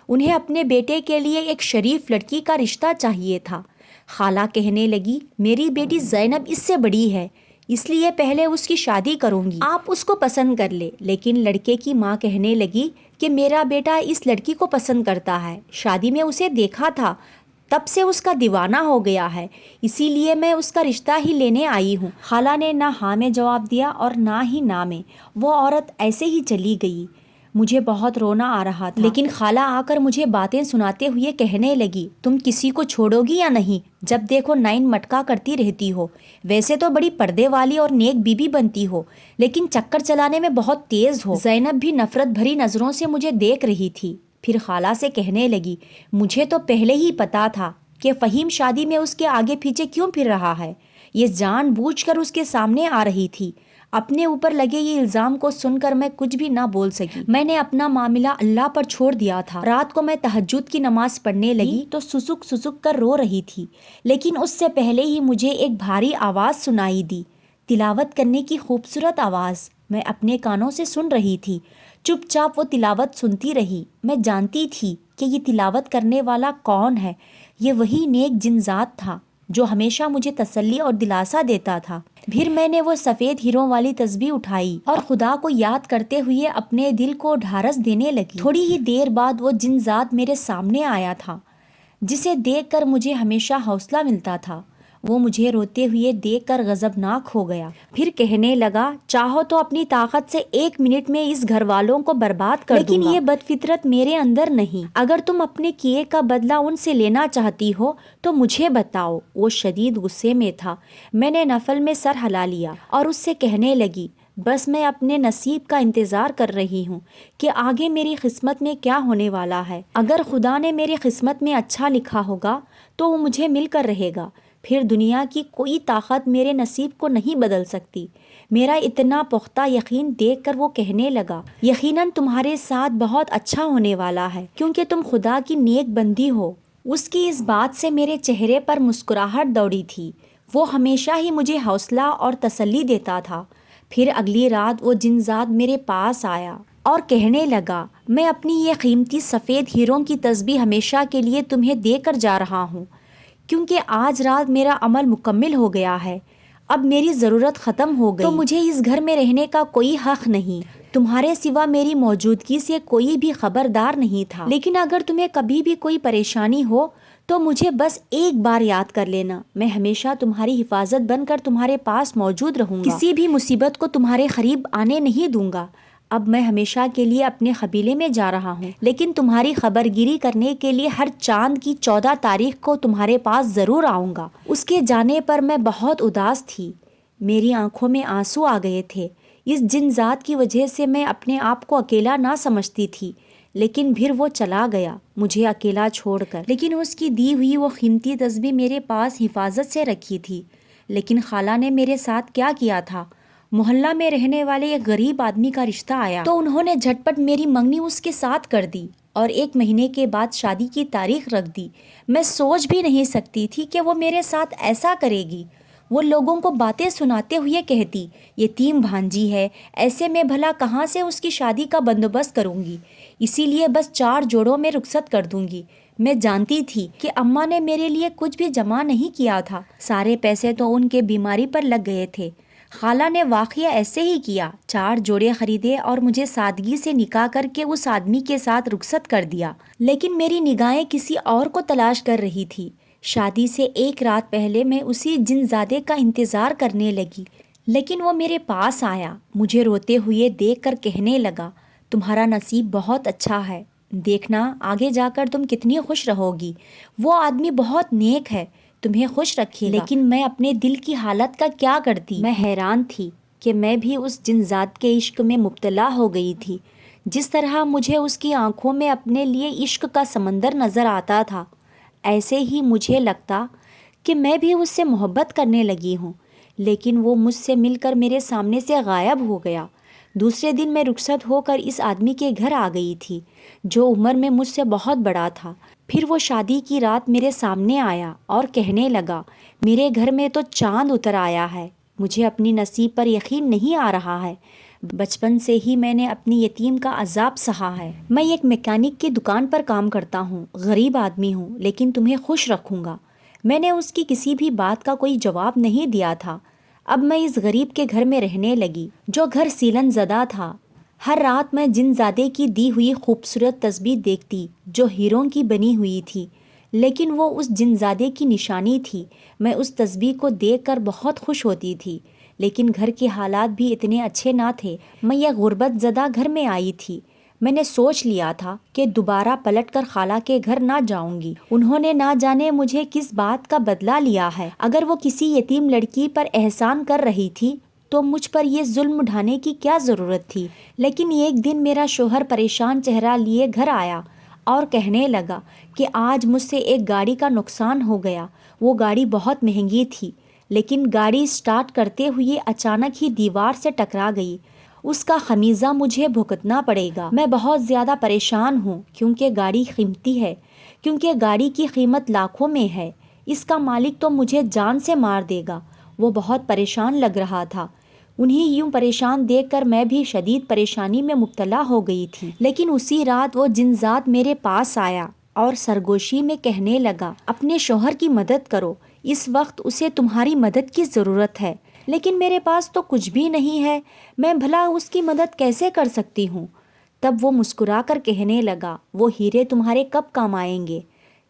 انہیں اپنے بیٹے کے لیے ایک شریف لڑکی کا رشتہ چاہیے تھا۔ خالہ کہنے لگی، میری بیٹی زینب اس سے بڑی ہے، اس لیے پہلے اس کی شادی کروں گی، آپ اس کو پسند کر لے۔ لیکن لڑکے کی ماں کہنے لگی کہ میرا بیٹا اس لڑکی کو پسند کرتا ہے، شادی میں اسے دیکھا تھا، تب سے اس کا دیوانہ ہو گیا ہے، اسی لیے میں اس کا رشتہ ہی لینے آئی ہوں۔ خالہ نے نہ ہاں میں جواب دیا اور نہ ہی نا میں، وہ عورت ایسے ہی چلی گئی۔ مجھے بہت رونا آ رہا تھا، لیکن خالہ آ کر مجھے باتیں سناتے ہوئے کہنے لگی، تم کسی کو چھوڑو گی یا نہیں؟ جب دیکھو نائن مٹکا کرتی رہتی ہو، ویسے تو بڑی پردے والی اور نیک بیوی بنتی ہو، لیکن چکر چلانے میں بہت تیز ہو۔ زینب بھی نفرت بھری نظروں سے مجھے دیکھ رہی تھی۔ پھر خالہ سے کہنے لگی، مجھے تو پہلے ہی پتا تھا کہ فہیم شادی میں اس کے آگے پیچھے کیوں پھر رہا ہے، یہ جان بوجھ کر اس کے سامنے آ رہی تھی۔ اپنے اوپر لگے یہ الزام کو سن کر میں کچھ بھی نہ بول سکی۔ میں نے اپنا معاملہ اللہ پر چھوڑ دیا تھا۔ رات کو میں تہجد کی نماز پڑھنے لگی تو سسک سسک کر رو رہی تھی، لیکن اس سے پہلے ہی مجھے ایک بھاری آواز سنائی دی، تلاوت کرنے کی خوبصورت آواز۔ میں اپنے کانوں سے سن رہی تھی، چپ چاپ وہ تلاوت سنتی رہی۔ میں جانتی تھی کہ یہ تلاوت کرنے والا کون ہے، یہ وہی نیک جن ذات تھا جو ہمیشہ مجھے تسلی اور دلاسا دیتا تھا۔ پھر میں نے وہ سفید ہیروں والی تسبیح اٹھائی اور خدا کو یاد کرتے ہوئے اپنے دل کو ڈھارس دینے لگی۔ تھوڑی ہی دیر بعد وہ جن ذات میرے سامنے آیا تھا جسے دیکھ کر مجھے ہمیشہ حوصلہ ملتا تھا۔ وہ مجھے روتے ہوئے دیکھ کر غضبناک ہو گیا، پھر کہنے لگا، چاہو تو اپنی طاقت سے 1 منٹ میں اس گھر والوں کو برباد کر دوں گا، لیکن یہ بد فطرت میرے اندر نہیں۔ اگر تم اپنے کیے کا بدلہ ان سے لینا چاہتی ہو تو مجھے بتاؤ۔ وہ شدید غصے میں تھا۔ میں نے نفل میں سر ہلا لیا اور اس سے کہنے لگی، بس میں اپنے نصیب کا انتظار کر رہی ہوں کہ آگے میری قسمت میں کیا ہونے والا ہے۔ اگر خدا نے میری قسمت میں اچھا لکھا ہوگا تو وہ مجھے مل کر رہے گا، پھر دنیا کی کوئی طاقت میرے نصیب کو نہیں بدل سکتی۔ میرا اتنا پختہ یقین دیکھ کر وہ کہنے لگا، یقیناً تمہارے ساتھ بہت اچھا ہونے والا ہے کیونکہ تم خدا کی نیک بندی ہو۔ اس کی اس بات سے میرے چہرے پر مسکراہٹ دوڑی تھی۔ وہ ہمیشہ ہی مجھے حوصلہ اور تسلی دیتا تھا۔ پھر اگلی رات وہ جن ذات میرے پاس آیا اور کہنے لگا، میں اپنی یہ قیمتی سفید ہیروں کی تسبیح ہمیشہ کے لیے تمہیں دے کر جا رہا ہوں، کیونکہ آج رات میرا عمل مکمل ہو گیا ہے، اب میری ضرورت ختم ہو گئی، تو مجھے اس گھر میں رہنے کا کوئی حق نہیں۔ تمہارے سوا میری موجودگی سے کوئی بھی خبردار نہیں تھا، لیکن اگر تمہیں کبھی بھی کوئی پریشانی ہو تو مجھے بس ایک بار یاد کر لینا، میں ہمیشہ تمہاری حفاظت بن کر تمہارے پاس موجود رہوں گا، کسی بھی مصیبت کو تمہارے قریب آنے نہیں دوں گا۔ اب میں ہمیشہ کے لیے اپنے قبیلے میں جا رہا ہوں، لیکن تمہاری خبر گیری کرنے کے لیے ہر چاند کی 14 تاریخ کو تمہارے پاس ضرور آؤں گا۔ اس کے جانے پر میں بہت اداس تھی، میری آنکھوں میں آنسو آ گئے تھے۔ اس جن ذات کی وجہ سے میں اپنے آپ کو اکیلا نہ سمجھتی تھی، لیکن پھر وہ چلا گیا مجھے اکیلا چھوڑ کر، لیکن اس کی دی ہوئی وہ قیمتی تسبیح میرے پاس حفاظت سے رکھی تھی۔ لیکن خالہ نے میرے ساتھ کیا کیا تھا؟ محلہ میں رہنے والے ایک غریب آدمی کا رشتہ آیا تو انہوں نے جھٹ پٹ میری منگنی اس کے ساتھ کر دی اور 1 مہینے کے بعد شادی کی تاریخ رکھ دی۔ میں سوچ بھی نہیں سکتی تھی کہ وہ میرے ساتھ ایسا کرے گی۔ وہ لوگوں کو باتیں سناتے ہوئے کہتی، یتیم بھانجی ہے، ایسے میں بھلا کہاں سے اس کی شادی کا بندوبست کروں گی، اسی لیے بس 4 جوڑوں میں رخصت کر دوں گی۔ میں جانتی تھی کہ اماں نے میرے لیے کچھ بھی جمع نہیں کیا تھا، سارے پیسے تو ان کے بیماری پر لگ گئے تھے۔ خالہ نے واقعہ ایسے ہی کیا، 4 جوڑے خریدے اور مجھے سادگی سے نکاح کر کے اس آدمی کے ساتھ رخصت کر دیا، لیکن میری نگاہیں کسی اور کو تلاش کر رہی تھی۔ شادی سے 1 رات پہلے میں اسی جن زادے کا انتظار کرنے لگی، لیکن وہ میرے پاس آیا، مجھے روتے ہوئے دیکھ کر کہنے لگا، تمہارا نصیب بہت اچھا ہے، دیکھنا آگے جا کر تم کتنی خوش رہو گی، وہ آدمی بہت نیک ہے، تمہیں خوش رکھے گا۔ لیکن میں اپنے دل کی حالت کا کیا کرتی؟ میں حیران تھی کہ میں بھی اس جن ذات کے عشق میں مبتلا ہو گئی تھی۔ جس طرح مجھے اس کی آنکھوں میں اپنے لیے عشق کا سمندر نظر آتا تھا، ایسے ہی مجھے لگتا کہ میں بھی اس سے محبت کرنے لگی ہوں، لیکن وہ مجھ سے مل کر میرے سامنے سے غائب ہو گیا۔ دوسرے دن میں رخصت ہو کر اس آدمی کے گھر آ گئی تھی جو عمر میں مجھ سے بہت بڑا تھا۔ پھر وہ شادی کی رات میرے سامنے آیا اور کہنے لگا، میرے گھر میں تو چاند اتر آیا ہے، مجھے اپنی نصیب پر یقین نہیں آ رہا ہے، بچپن سے ہی میں نے اپنی یتیم کا عذاب سہا ہے۔ میں ایک میکینک کی دکان پر کام کرتا ہوں، غریب آدمی ہوں، لیکن تمہیں خوش رکھوں گا۔ میں نے اس کی کسی بھی بات کا کوئی جواب نہیں دیا تھا۔ اب میں اس غریب کے گھر میں رہنے لگی جو گھر سیلن زدہ تھا۔ ہر رات میں جن زادے کی دی ہوئی خوبصورت تسبیح دیکھتی جو ہیروں کی بنی ہوئی تھی، لیکن وہ اس جن زادے کی نشانی تھی۔ میں اس تسبیح کو دیکھ کر بہت خوش ہوتی تھی، لیکن گھر کے حالات بھی اتنے اچھے نہ تھے۔ میں یہ غربت زدہ گھر میں آئی تھی، میں نے سوچ لیا تھا کہ دوبارہ پلٹ کر خالہ کے گھر نہ جاؤں گی. انہوں نے نہ جانے مجھے کس بات کا بدلہ لیا ہے. اگر وہ کسی یتیم لڑکی پر احسان کر رہی تھی تو مجھ پر یہ ظلم ڈھانے کی کیا ضرورت تھی. لیکن ایک دن میرا شوہر پریشان چہرہ لیے گھر آیا اور کہنے لگا کہ آج مجھ سے ایک گاڑی کا نقصان ہو گیا. وہ گاڑی بہت مہنگی تھی لیکن گاڑی سٹارٹ کرتے ہوئے اچانک ہی دیوار سے ٹکرا گئی. اس کا خمیزہ مجھے بھگتنا پڑے گا. میں بہت زیادہ پریشان ہوں کیونکہ گاڑی قیمتی ہے، کیونکہ گاڑی کی قیمت لاکھوں میں ہے. اس کا مالک تو مجھے جان سے مار دے گا. وہ بہت پریشان لگ رہا تھا. انہیں یوں پریشان دیکھ کر میں بھی شدید پریشانی میں مبتلا ہو گئی تھی. لیکن اسی رات وہ جن ذات میرے پاس آیا اور سرگوشی میں کہنے لگا اپنے شوہر کی مدد کرو، اس وقت اسے تمہاری مدد کی ضرورت ہے. لیکن میرے پاس تو کچھ بھی نہیں ہے، میں بھلا اس کی مدد کیسے کر سکتی ہوں. تب وہ مسکرا کر کہنے لگا وہ ہیرے تمہارے کب کام آئیں گے،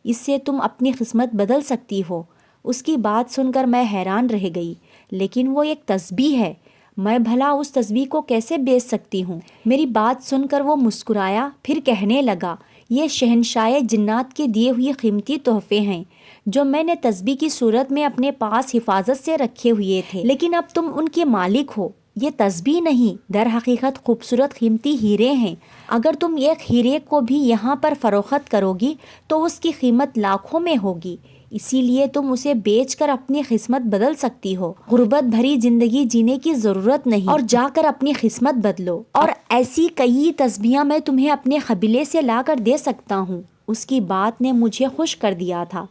اس سے تم اپنی قسمت بدل سکتی ہو. اس کی بات سن کر میں حیران رہ گئی. لیکن وہ ایک تسبیح ہے، میں بھلا اس تسبیح کو کیسے بیچ سکتی ہوں. میری بات سن کر وہ مسکرایا، پھر کہنے لگا یہ شہنشاہ جنات کے دیے ہوئے قیمتی تحفے ہیں جو میں نے تسبیح کی صورت میں اپنے پاس حفاظت سے رکھے ہوئے تھے. لیکن اب تم ان کے مالک ہو. یہ تسبیح نہیں، در حقیقت خوبصورت قیمتی ہیرے ہیں. اگر تم ایک ہیرے کو بھی یہاں پر فروخت کرو گی تو اس کی قیمت لاکھوں میں ہوگی. اسی لیے تم اسے بیچ کر اپنی قسمت بدل سکتی ہو. غربت بھری زندگی جینے کی ضرورت نہیں اور جا کر اپنی قسمت بدلو. اور ایسی کئی تسبیحاں میں تمہیں اپنے قبیلے سے لا کر دے سکتا ہوں. اس کی بات نے مجھے خوش کر دیا تھا.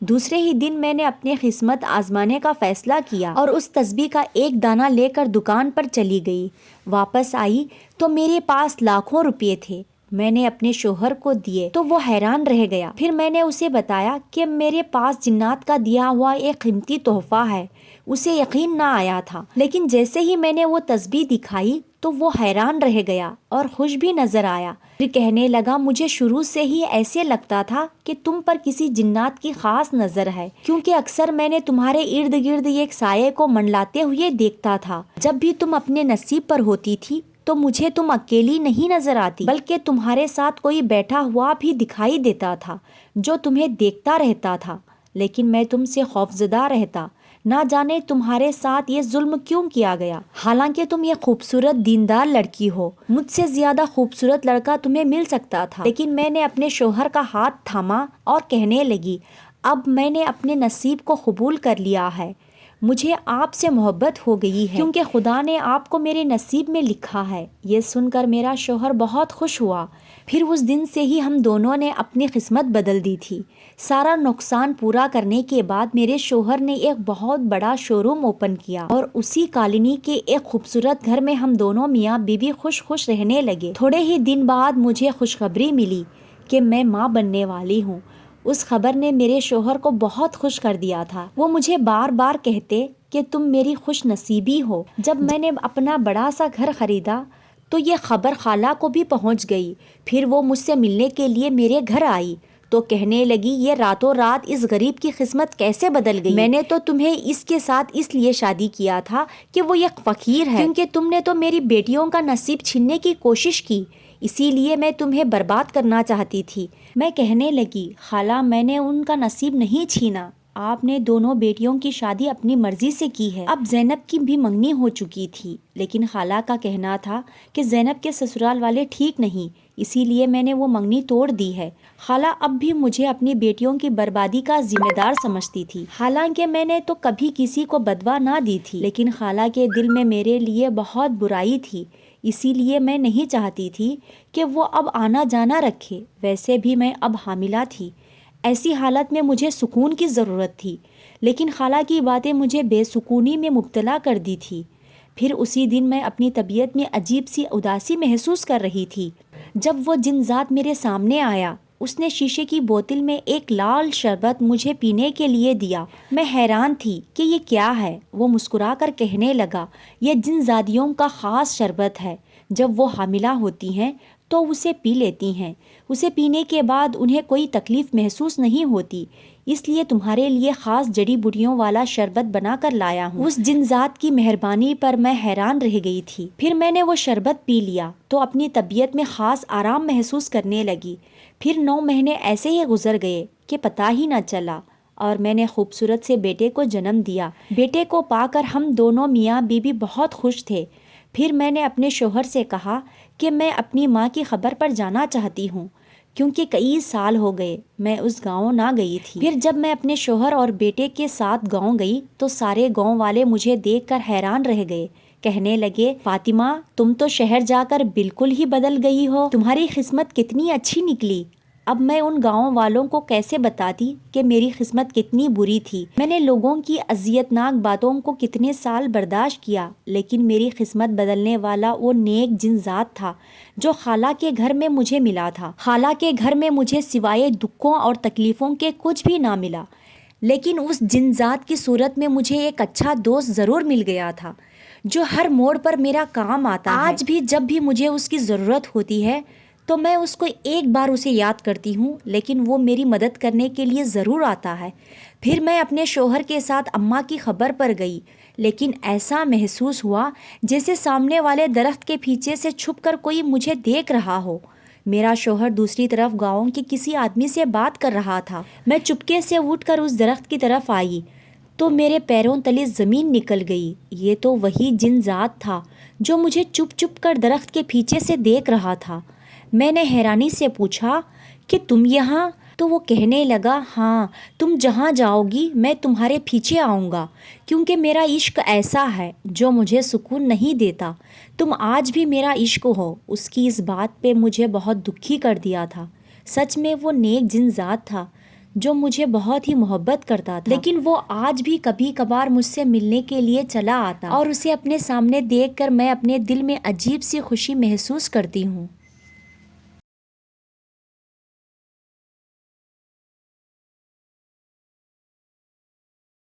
دوسرے ہی دن میں نے اپنی قسمت آزمانے کا فیصلہ کیا اور اس تسبیح کا ایک دانہ لے کر دکان پر چلی گئی. واپس آئی تو میرے پاس لاکھوں روپے تھے. میں نے اپنے شوہر کو دیے تو وہ حیران رہ گیا. پھر میں نے اسے بتایا کہ میرے پاس جنات کا دیا ہوا ایک قیمتی تحفہ ہے. اسے یقین نہ آیا تھا، لیکن جیسے ہی میں نے وہ تسبیح دکھائی تو وہ حیران رہ گیا اور خوش بھی نظر آیا. پھر کہنے لگا مجھے شروع سے ہی ایسے لگتا تھا کہ تم پر کسی جنات کی خاص نظر ہے، کیونکہ اکثر میں نے تمہارے ارد گرد ایک سائے کو منڈلاتے ہوئے دیکھتا تھا. جب بھی تم اپنے نصیب پر ہوتی تھی تو مجھے تم اکیلی نہیں نظر آتی، بلکہ تمہارے ساتھ کوئی بیٹھا ہوا بھی دکھائی دیتا تھا جو تمہیں دیکھتا رہتا تھا. لیکن میں تم سے خوفزدہ رہتا، نہ جانے تمہارے ساتھ یہ ظلم کیوں کیا گیا. حالانکہ تم یہ خوبصورت دیندار لڑکی ہو، مجھ سے زیادہ خوبصورت لڑکا تمہیں مل سکتا تھا. لیکن میں نے اپنے شوہر کا ہاتھ تھاما اور کہنے لگی اب میں نے اپنے نصیب کو قبول کر لیا ہے. مجھے آپ سے محبت ہو گئی ہے کیونکہ خدا نے آپ کو میرے نصیب میں لکھا ہے. یہ سن کر میرا شوہر بہت خوش ہوا. پھر اس دن سے ہی ہم دونوں نے اپنی قسمت بدل دی تھی. سارا نقصان پورا کرنے کے بعد میرے شوہر نے ایک بہت بڑا شو روم اوپن کیا اور اسی کالونی کے ایک خوبصورت گھر میں ہم دونوں میاں بیوی خوش رہنے لگے. تھوڑے ہی دن بعد مجھے خوشخبری ملی کہ میں ماں بننے والی ہوں. اس خبر نے میرے شوہر کو بہت خوش کر دیا تھا. وہ مجھے بار بار کہتے کہ تم میری خوش نصیبی ہو. جب میں نے اپنا بڑا سا گھر خریدا تو یہ خبر خالہ کو بھی پہنچ گئی. پھر وہ مجھ سے ملنے کے لیے میرے گھر آئی تو کہنے لگی یہ راتوں رات اس غریب کی قسمت کیسے بدل گئی. میں نے تو تمہیں اس کے ساتھ اس لیے شادی کیا تھا کہ وہ ایک فقیر ہے، کیونکہ تم نے تو میری بیٹیوں کا نصیب چھیننے کی کوشش کی، اسی لیے میں تمہیں برباد کرنا چاہتی تھی. میں کہنے لگی خالہ میں نے ان کا نصیب نہیں چھینا، آپ نے دونوں بیٹیوں کی شادی اپنی مرضی سے کی ہے. اب زینب کی بھی منگنی ہو چکی تھی، لیکن خالہ کا کہنا تھا کہ زینب کے سسرال والے ٹھیک نہیں، اسی لیے میں نے وہ منگنی توڑ دی ہے. خالہ اب بھی مجھے اپنی بیٹیوں کی بربادی کا ذمہ دار سمجھتی تھی، حالانکہ میں نے تو کبھی کسی کو بدوا نہ دی تھی. لیکن خالہ کے دل میں میرے لیے بہت برائی تھی، اسی لیے میں نہیں چاہتی تھی کہ وہ اب آنا جانا رکھے. ویسے بھی میں اب حاملہ تھی، ایسی حالت میں مجھے سکون کی ضرورت تھی، لیکن خالہ کی باتیں مجھے بے سکونی میں مبتلا کر دی تھی. پھر اسی دن میں اپنی طبیعت میں عجیب سی اداسی محسوس کر رہی تھی جب وہ جن ذات میرے سامنے آیا. اس نے شیشے کی بوتل میں ایک لال شربت مجھے پینے کے لیے دیا. میں حیران تھی کہ یہ کیا ہے. وہ مسکرا کر کہنے لگا یہ جن زادیوں کا خاص شربت ہے، جب وہ حاملہ ہوتی ہیں تو اسے پی لیتی ہیں. اسے پینے کے بعد انہیں کوئی تکلیف محسوس نہیں ہوتی. اس لیے تمہارے لیے خاص جڑی بوٹیوں والا شربت بنا کر لایا ہوں. اس جن ذات کی مہربانی پر میں حیران رہ گئی تھی. پھر میں نے وہ شربت پی لیا تو اپنی طبیعت میں خاص آرام محسوس کرنے لگی. پھر 9 مہینے ایسے ہی گزر گئے کہ پتہ ہی نہ چلا اور میں نے خوبصورت سے بیٹے کو جنم دیا. بیٹے کو پا کر ہم دونوں میاں بیوی بہت خوش تھے. پھر میں نے اپنے شوہر سے کہا کہ میں اپنی ماں کی خبر پر جانا چاہتی ہوں کیونکہ کئی سال ہو گئے میں اس گاؤں نہ گئی تھی. پھر جب میں اپنے شوہر اور بیٹے کے ساتھ گاؤں گئی تو سارے گاؤں والے مجھے دیکھ کر حیران رہ گئے. کہنے لگے فاطمہ تم تو شہر جا کر بالکل ہی بدل گئی ہو. تمہاری قسمت کتنی اچھی نکلی. اب میں ان گاؤں والوں کو کیسے بتاتی کہ میری قسمت کتنی بری تھی. میں نے لوگوں کی اذیت ناک باتوں کو کتنے سال برداشت کیا لیکن میری قسمت بدلنے والا وہ نیک جن ذات تھا جو خالہ کے گھر میں مجھے ملا تھا. خالہ کے گھر میں مجھے سوائے دکھوں اور تکلیفوں کے کچھ بھی نہ ملا لیکن اس جن ذات کی صورت میں مجھے ایک اچھا دوست ضرور مل گیا تھا جو ہر موڑ پر میرا کام آتا ہے. آج بھی جب بھی مجھے اس کی ضرورت ہوتی ہے تو میں اس کو ایک بار اسے یاد کرتی ہوں لیکن وہ میری مدد کرنے کے لیے ضرور آتا ہے. پھر میں اپنے شوہر کے ساتھ اماں کی خبر پر گئی لیکن ایسا محسوس ہوا جیسے سامنے والے درخت کے پیچھے سے چھپ کر کوئی مجھے دیکھ رہا ہو. میرا شوہر دوسری طرف گاؤں کے کسی آدمی سے بات کر رہا تھا. میں چپکے سے اٹھ کر اس درخت کی طرف آئی تو میرے پیروں تلے زمین نکل گئی. یہ تو وہی جن ذات تھا جو مجھے چپ چپ کر درخت کے پیچھے سے دیکھ رہا تھا. میں نے حیرانی سے پوچھا کہ تم یہاں؟ تو وہ کہنے لگا ہاں تم جہاں جاؤ گی میں تمہارے پیچھے آؤں گا کیونکہ میرا عشق ایسا ہے جو مجھے سکون نہیں دیتا. تم آج بھی میرا عشق ہو. اس کی اس بات پہ مجھے بہت دکھی کر دیا تھا. سچ میں وہ نیک جن ذات تھا جو مجھے بہت ہی محبت کرتا تھا لیکن وہ آج بھی کبھی کبھار مجھ سے ملنے کے لیے چلا آتا اور اسے اپنے سامنے دیکھ کر میں اپنے دل میں عجیب سی خوشی محسوس کرتی ہوں.